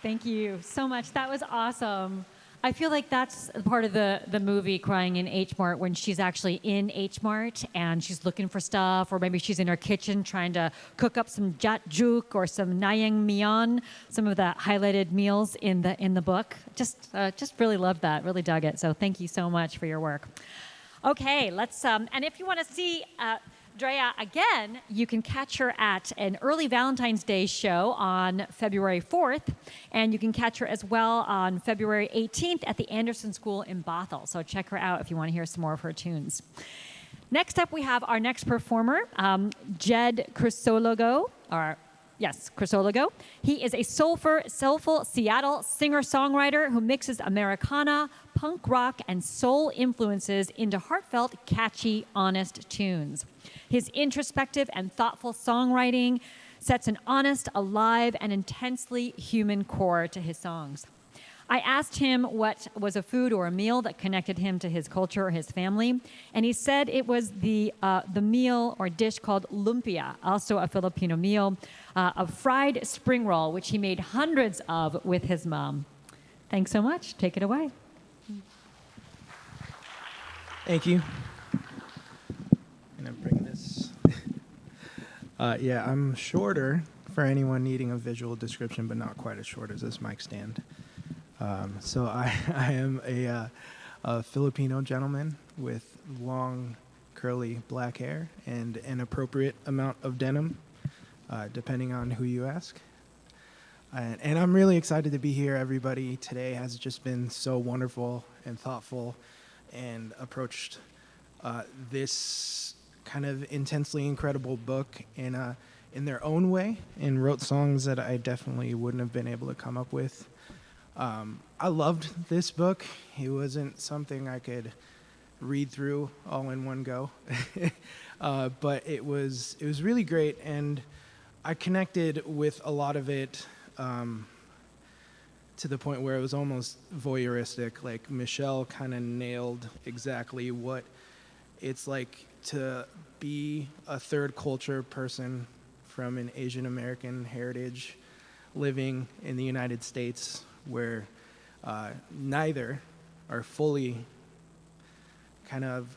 Speaker 4: Thank you so much. That was awesome. I feel like that's part of the movie Crying in H Mart, when she's actually in H Mart and she's looking for stuff, or maybe she's in her kitchen trying to cook up some jatjuk or some naengmyeon, some of the highlighted meals in the book. Just really loved that. Really dug it. So thank you so much for your work. Okay, let's and if you want to see Drea again, you can catch her at an early Valentine's Day show on February 4th, and you can catch her as well on February 18th at the Anderson School in Bothell. So check her out if you want to hear some more of her tunes. Next up, we have our next performer, Jed Crisologo, Crisologo. He is a soulful Seattle singer-songwriter who mixes Americana, punk rock, and soul influences into heartfelt, catchy, honest tunes. His introspective and thoughtful songwriting sets an honest, alive, and intensely human core to his songs. I asked him what was a food or a meal that connected him to his culture or his family, and he said it was the meal or dish called lumpia, also a Filipino meal, a fried spring roll, which he made hundreds of with his mom. Thanks so much. Take it away.
Speaker 10: Thank you. I'm going to bring this. I'm shorter for anyone needing a visual description, but not quite as short as this mic stand. So I am a Filipino gentleman with long, curly black hair and an appropriate amount of denim, depending on who you ask. And I'm really excited to be here. Everybody today has just been so wonderful and thoughtful and approached this kind of intensely incredible book in their own way and wrote songs that I definitely wouldn't have been able to come up with. I loved this book. It wasn't something I could read through all in one go, but it was really great, and I connected with a lot of it to the point where it was almost voyeuristic. Like, Michelle kind of nailed exactly what it's like to be a third culture person from an Asian American heritage living in the United States, where neither are fully kind of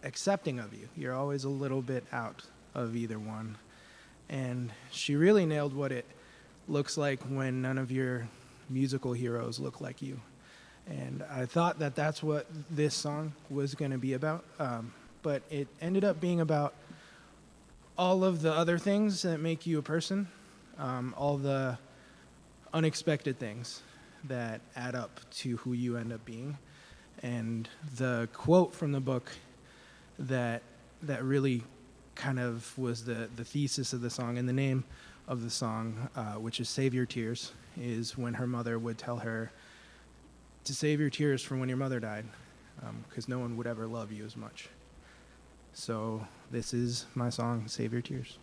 Speaker 10: accepting of you. You're always a little bit out of either one. And she really nailed what it looks like when none of your musical heroes look like you. And I thought that that's what this song was going to be about, but it ended up being about all of the other things that make you a person, all the unexpected things that add up to who you end up being. And the quote from the book that really kind of was the thesis of the song and the name of the song, which is Save Your Tears, is when her mother would tell her to save your tears from when your mother died, because no one would ever love you as much. So this is my song, Save Your Tears.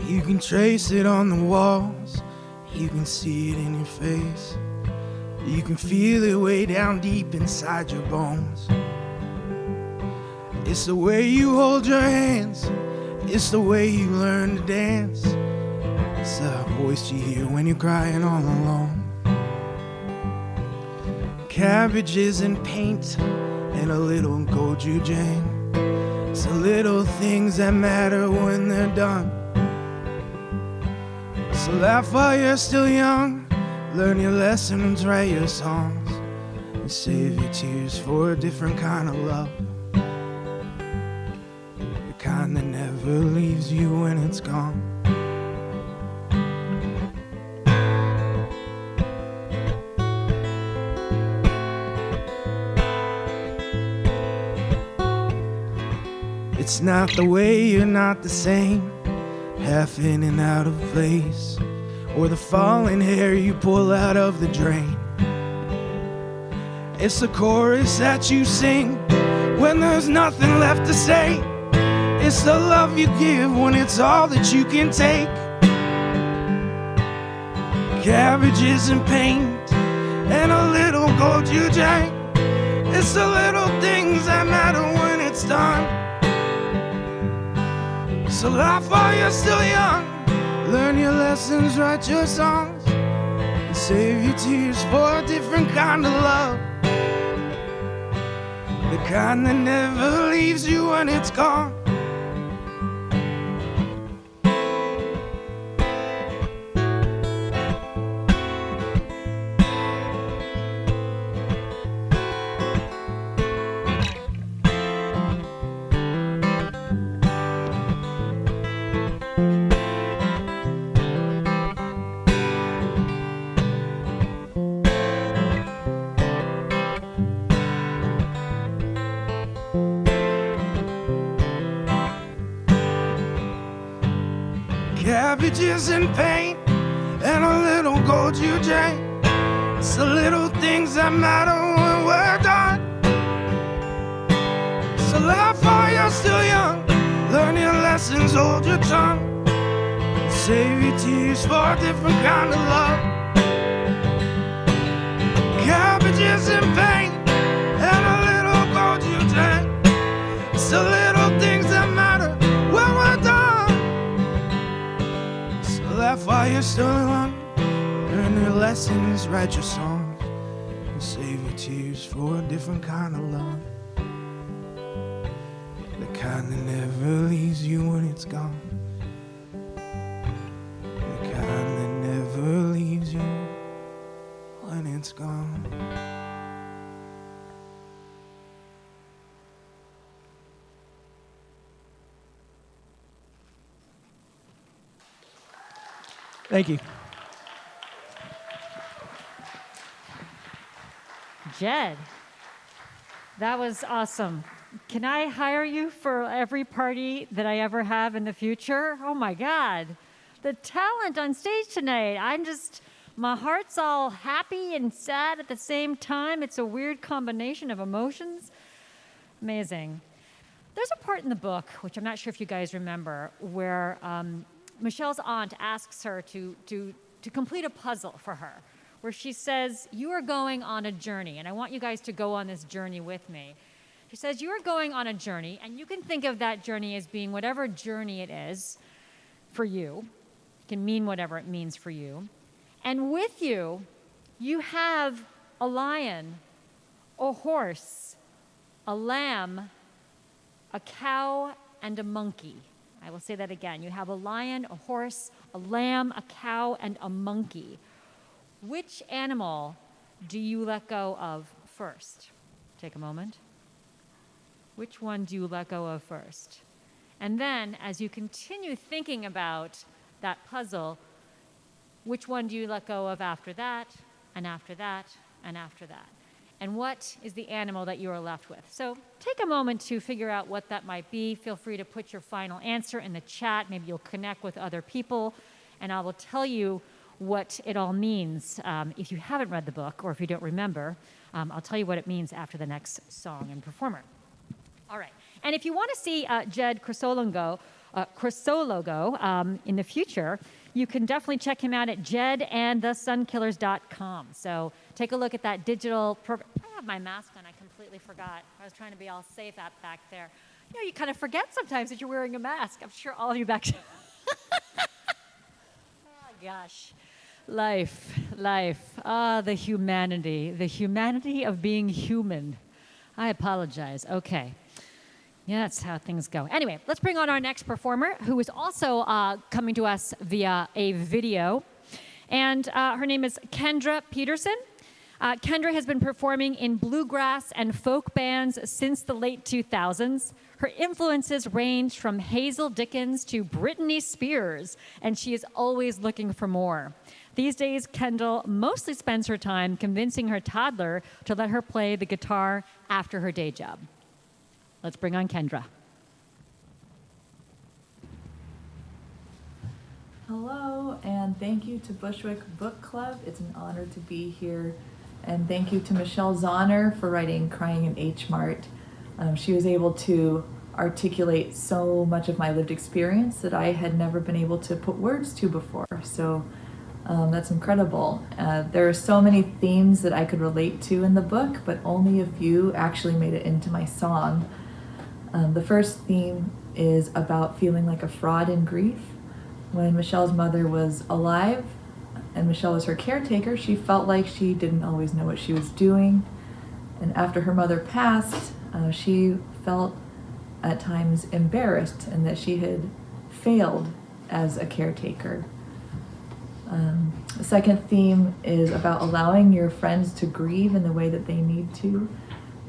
Speaker 10: You can trace it on the walls, you can see it in your face, you can feel it way down deep inside your bones. It's the way you hold your hands, it's the way you learn to dance, it's the voice you hear when you're crying all alone. Cabbages and paint and a little gochujang, it's the little things that matter when they're done. So laugh while you're still young, learn your lessons, write your songs, and save your tears for a different kind of love. The kind that never leaves you when it's gone. It's not the way you're not the same, half in and out of place, or the falling hair you pull out of the drain. It's the chorus that you sing when there's nothing left to say. It's the love you give when it's all that you can take. Cabbages and paint and a little gold you drank. It's the little things that matter when it's done. So laugh while you're still young. Learn your lessons, write your songs, and save your tears for a different kind of love. The kind that never leaves you when it's gone. Cabbages and paint and a little gold you drank. It's the little things that matter when we're done. So laugh while you're still young. Learn your lessons, hold your tongue. Save your tears for a different kind of love. Cabbages and paint and a little gold you drank. It's the little things that matter when we're done. Laugh while you're still young. Learn your lessons, write your songs, and save your tears for a different kind of love. The kind that never leaves you when it's gone. The kind that never leaves you when it's gone. Thank you.
Speaker 4: Jed, that was awesome. Can I hire you for every party that I ever have in the future? Oh my God, the talent on stage tonight. My heart's all happy and sad at the same time. It's a weird combination of emotions. Amazing. There's a part in the book, which I'm not sure if you guys remember, where Michelle's aunt asks her to complete a puzzle for her, where she says, you are going on a journey, and I want you guys to go on this journey with me. She says, you are going on a journey, and you can think of that journey as being whatever journey it is for you. It can mean whatever it means for you. And with you, you have a lion, a horse, a lamb, a cow, and a monkey. I will say that again. You have a lion, a horse, a lamb, a cow, and a monkey. Which animal do you let go of first? Take a moment. Which one do you let go of first? And then, as you continue thinking about that puzzle, which one do you let go of after that, and after that, and after that? And what is the animal that you are left with? So take a moment to figure out what that might be. Feel free to put your final answer in the chat. Maybe you'll connect with other people, and I will tell you what it all means. If you haven't read the book, or if you don't remember, I'll tell you what it means after the next song and performer. All right. And if you want to see Jed Crisologo in the future, you can definitely check him out at jedandthesunkillers.com. So take a look at that digital program. I have my mask on. I completely forgot. I was trying to be all safe out back there. You know, you kind of forget sometimes that you're wearing a mask. I'm sure all of you back there. Oh, gosh. Life. The humanity of being human. I apologize. Okay. Yeah, that's how things go. Anyway, let's bring on our next performer, who is also coming to us via a video. And her name is Kendra Peterson. Kendra has been performing in bluegrass and folk bands since the late 2000s. Her influences range from Hazel Dickens to Britney Spears, and she is always looking for more. These days, Kendall mostly spends her time convincing her toddler to let her play the guitar after her day job. Let's bring on Kendra.
Speaker 11: Hello, and thank you to Bushwick Book Club. It's an honor to be here. And thank you to Michelle Zauner for writing Crying in H Mart. She was able to articulate so much of my lived experience that I had never been able to put words to before. So that's incredible. There are so many themes that I could relate to in the book, but only a few actually made it into my song. The first theme is about feeling like a fraud in grief. When Michelle's mother was alive and Michelle was her caretaker, she felt like she didn't always know what she was doing. And after her mother passed, she felt at times embarrassed and that she had failed as a caretaker. The second theme is about allowing your friends to grieve in the way that they need to.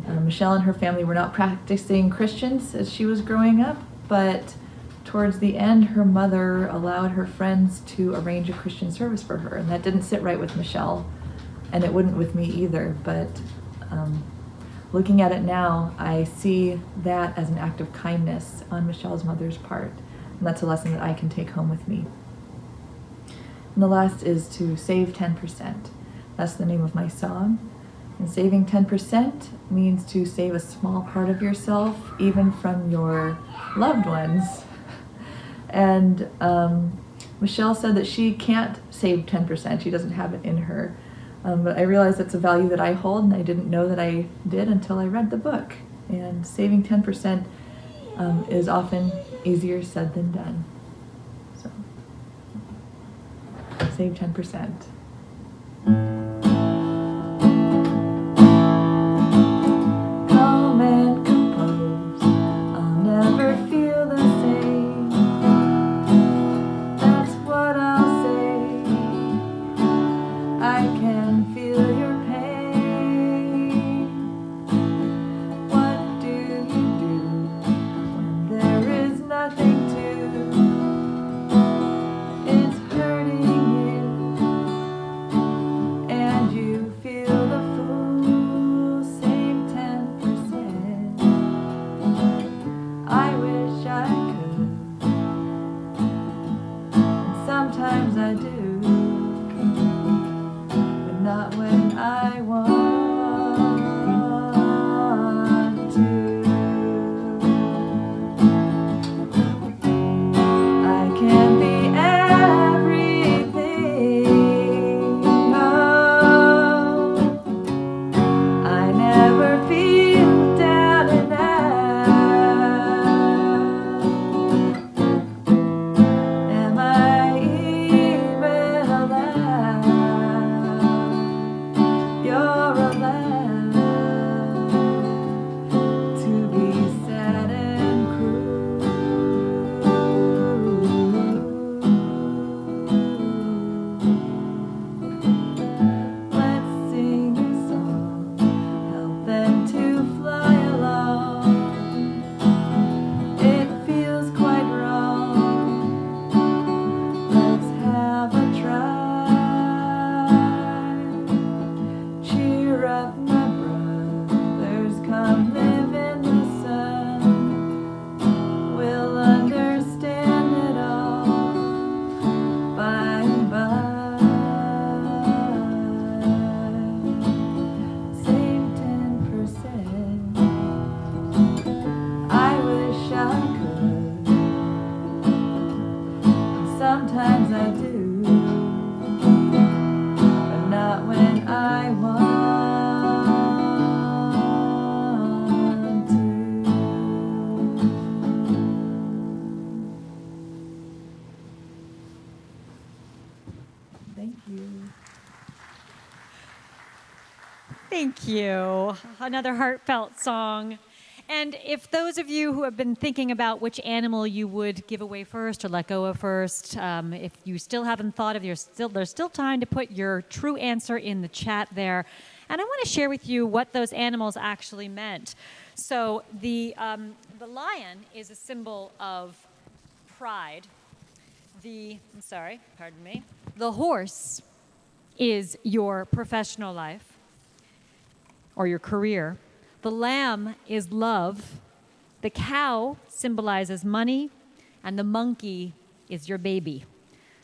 Speaker 11: Michelle and her family were not practicing Christians as she was growing up, but towards the end, her mother allowed her friends to arrange a Christian service for her, and that didn't sit right with Michelle, and it wouldn't with me either. But looking at it now, I see that as an act of kindness on Michelle's mother's part, and that's a lesson that I can take home with me. And the last is to save 10%. That's the name of my song. And saving 10% means to save a small part of yourself, even from your loved ones. And Michelle said that she can't save 10%. She doesn't have it in her. But I realized that's a value that I hold, and I didn't know that I did until I read the book. And saving 10% is often easier said than done. So, save 10%. Calm and composed, I'll never feel the same. That's what I'll say. I can feel your pain. What do you do when there is nothing to? It's hurting you, and you feel the fool. Save 10%. I wish I could, and sometimes I do, but not when I want to. I can be everything. Oh, I never feel down and out. Am I even allowed? You're allowed to be sad and cruel. Let's sing a song, help them to fly along. It feels quite wrong. Let's have a try. Cheer up, my brothers, come live in the sun. We'll understand it all by and by. Save 10%. I wish I could. Sometimes I do, but not when I want to. Thank you.
Speaker 4: Thank you. Another heartfelt song. And if those of you who have been thinking about which animal you would give away first or let go of first, if you still haven't thought of there's still time to put your true answer in the chat there. And I want to share with you what those animals actually meant. So the lion is a symbol of pride. The horse is your professional life or your career. The lamb is love. The cow symbolizes money, and the monkey is your baby.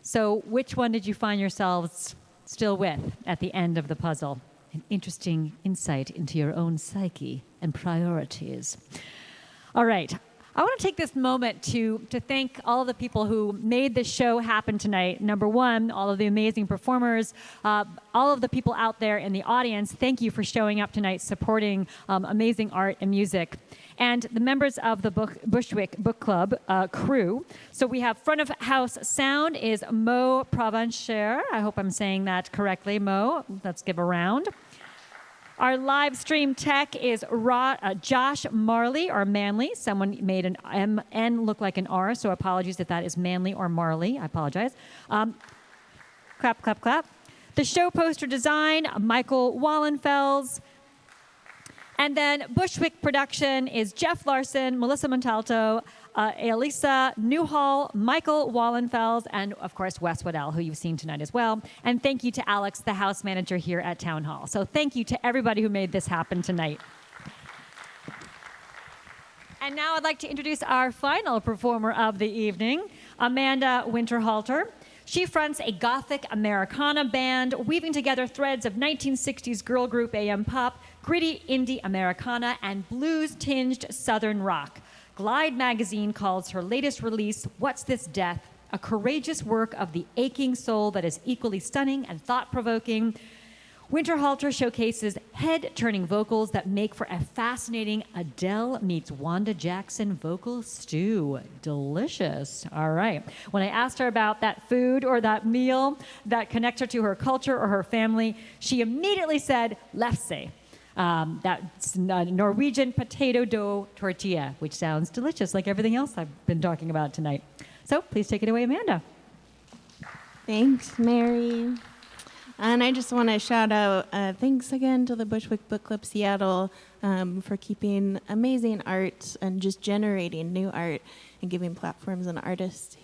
Speaker 4: So which one did you find yourselves still with at the end of the puzzle? An interesting insight into your own psyche and priorities. All right. I want to take this moment to thank all of the people who made this show happen tonight. Number one, all of the amazing performers, all of the people out there in the audience, thank you for showing up tonight, supporting amazing art and music. And the members of the Bushwick Book Club crew. So we have front of house sound is Mo Provencher. I hope I'm saying that correctly, Mo. Let's give a round. Our live stream tech is Josh Marley, or Manley. Someone made an M-N look like an R, so apologies if that is Manley or Marley. I apologize. Clap, clap, clap. The show poster design, Michael Wallenfels. And then Bushwick production is Jeff Larson, Melissa Montalto, Elisa Newhall, Michael Wallenfels, and of course Wes Weddell, who you've seen tonight as well. And thank you to Alex, the house manager here at Town Hall. So thank you to everybody who made this happen tonight. And now I'd like to introduce our final performer of the evening, Amanda Winterhalter. She fronts a Gothic Americana band, weaving together threads of 1960s girl group AM pop, gritty indie Americana, and blues-tinged Southern rock. Glide magazine calls her latest release, What's This Death?, a courageous work of the aching soul that is equally stunning and thought-provoking. Winterhalter showcases head-turning vocals that make for a fascinating Adele meets Wanda Jackson vocal stew. Delicious. All right. When I asked her about that food or that meal that connects her to her culture or her family, she immediately said, lefse. That's Norwegian potato dough tortilla, which sounds delicious, like everything else I've been talking about tonight. So please take it away, Amanda.
Speaker 12: Thanks, Mary. And I just want to shout out thanks again to the Bushwick Book Club Seattle for keeping amazing art and just generating new art and giving platforms and artists,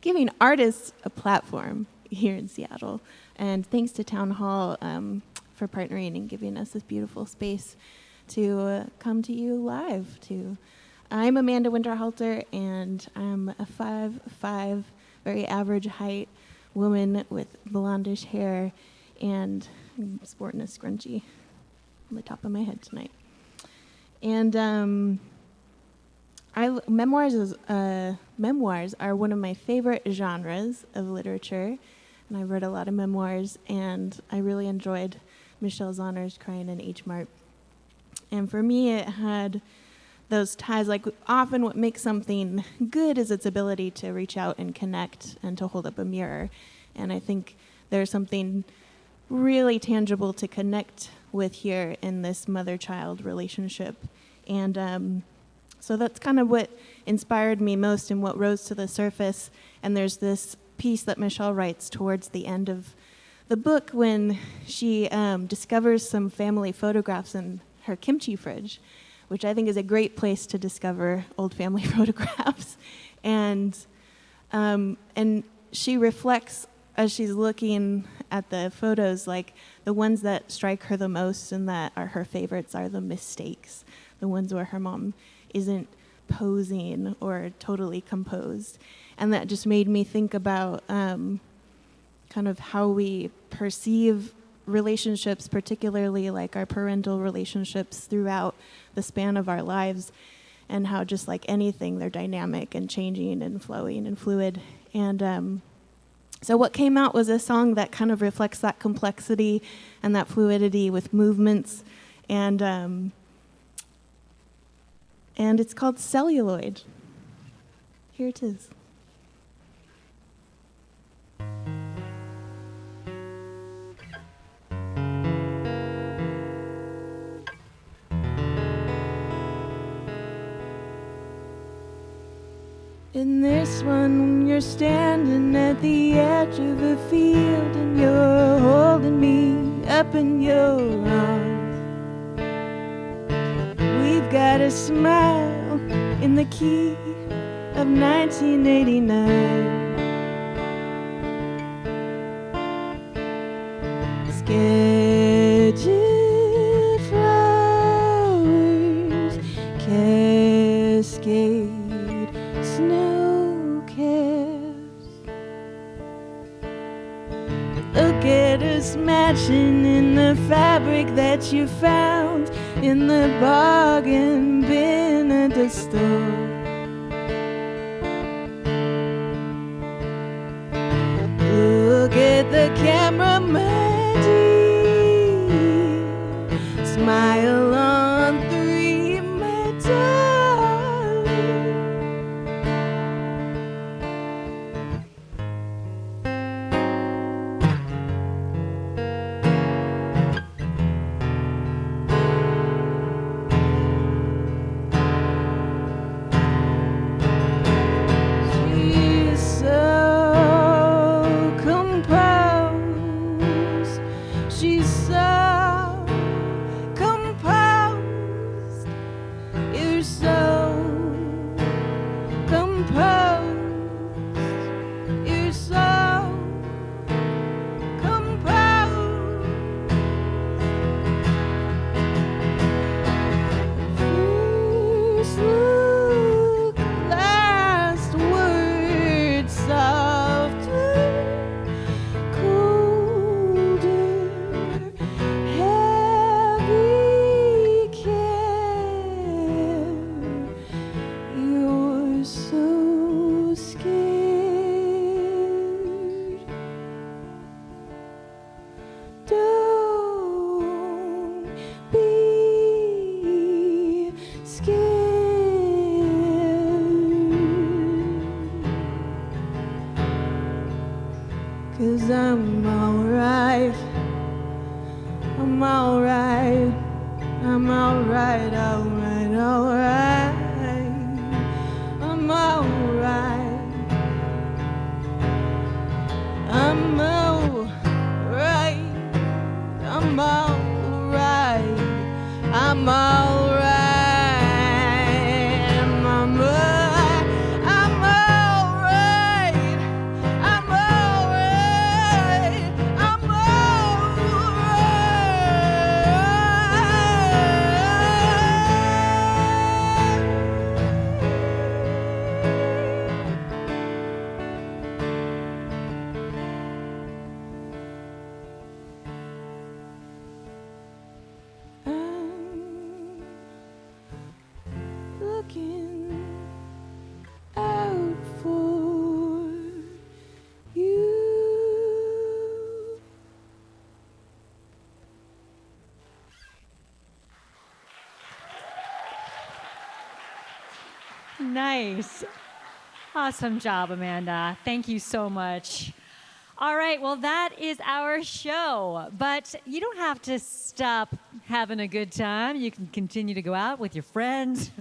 Speaker 12: giving artists a platform here in Seattle. And thanks to Town Hall for partnering and giving us this beautiful space to come to you live. I'm Amanda Winterhalter, and I'm a 5'5", very average height woman with blondish hair, and I'm sporting a scrunchie on the top of my head tonight. And memoirs are one of my favorite genres of literature, and I've read a lot of memoirs, and I really enjoyed Michelle Zauner's Crying in H. Mart. And for me, it had those ties, like often what makes something good is its ability to reach out and connect and to hold up a mirror. And I think there's something really tangible to connect with here in this mother-child relationship. And so that's kind of what inspired me most and what rose to the surface. And there's this piece that Michelle writes towards the end of the book when she discovers some family photographs in her kimchi fridge, which I think is a great place to discover old family photographs. And she reflects as she's looking at the photos, like the ones that strike her the most and that are her favorites are the mistakes, the ones where her mom isn't posing or totally composed. And that just made me think about kind of how we perceive relationships, particularly like our parental relationships throughout the span of our lives, and how just like anything, they're dynamic and changing and flowing and fluid. And so what came out was a song that kind of reflects that complexity and that fluidity with movements. And it's called Celluloid. Here it is. In this one, you're standing at the edge of a field and you're holding me up in your arms. We've got a smile in the key of 1989. Sketchy flowers cascade snow caps matching in the fabric that you found in the bargain bin at the store. Look at the camera magic, smile on 3, my darling. She's so composed. She's so composed. You're so composed. You're so composed. First look, last word, softer, colder, heavy care. You're so scared. Don't be scared. 'Cause I'm alright. I'm alright. I'm alright, alright, alright. I'm alright. I'm alright. I'm alright. I'm alright. I'm alright. I'm alright. I'm alright. I'm looking out for you.
Speaker 4: Nice. Awesome job, Amanda. Thank you so much. All right, well, that is our show. But you don't have to stop having a good time. You can continue to go out with your friends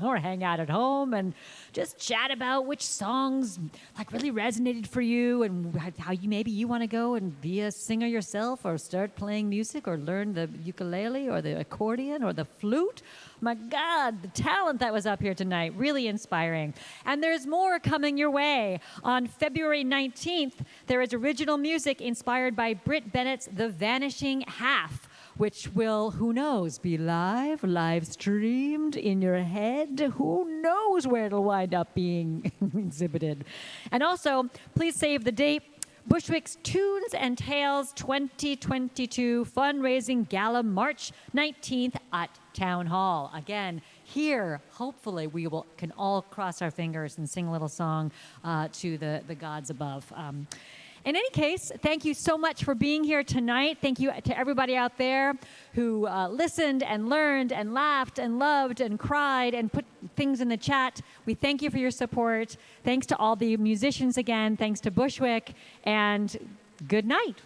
Speaker 4: or hang out at home and just chat about which songs like really resonated for you and how you want to go and be a singer yourself or start playing music or learn the ukulele or the accordion or the flute. My God, the talent that was up here tonight, really inspiring. And there's more coming your way. On February 19th, there is original music inspired by Britt Bennett's The Vanishing Half, which will, who knows, be live streamed in your head. Who knows where it'll wind up being exhibited. And also, please save the date. Bushwick's Tunes and Tales 2022 fundraising gala, March 19th at Town Hall. Again, here, hopefully, can all cross our fingers and sing a little song to the gods above. In any case, thank you so much for being here tonight. Thank you to everybody out there who listened and learned and laughed and loved and cried and put things in the chat. We thank you for your support. Thanks to all the musicians again. Thanks to Bushwick. And good night.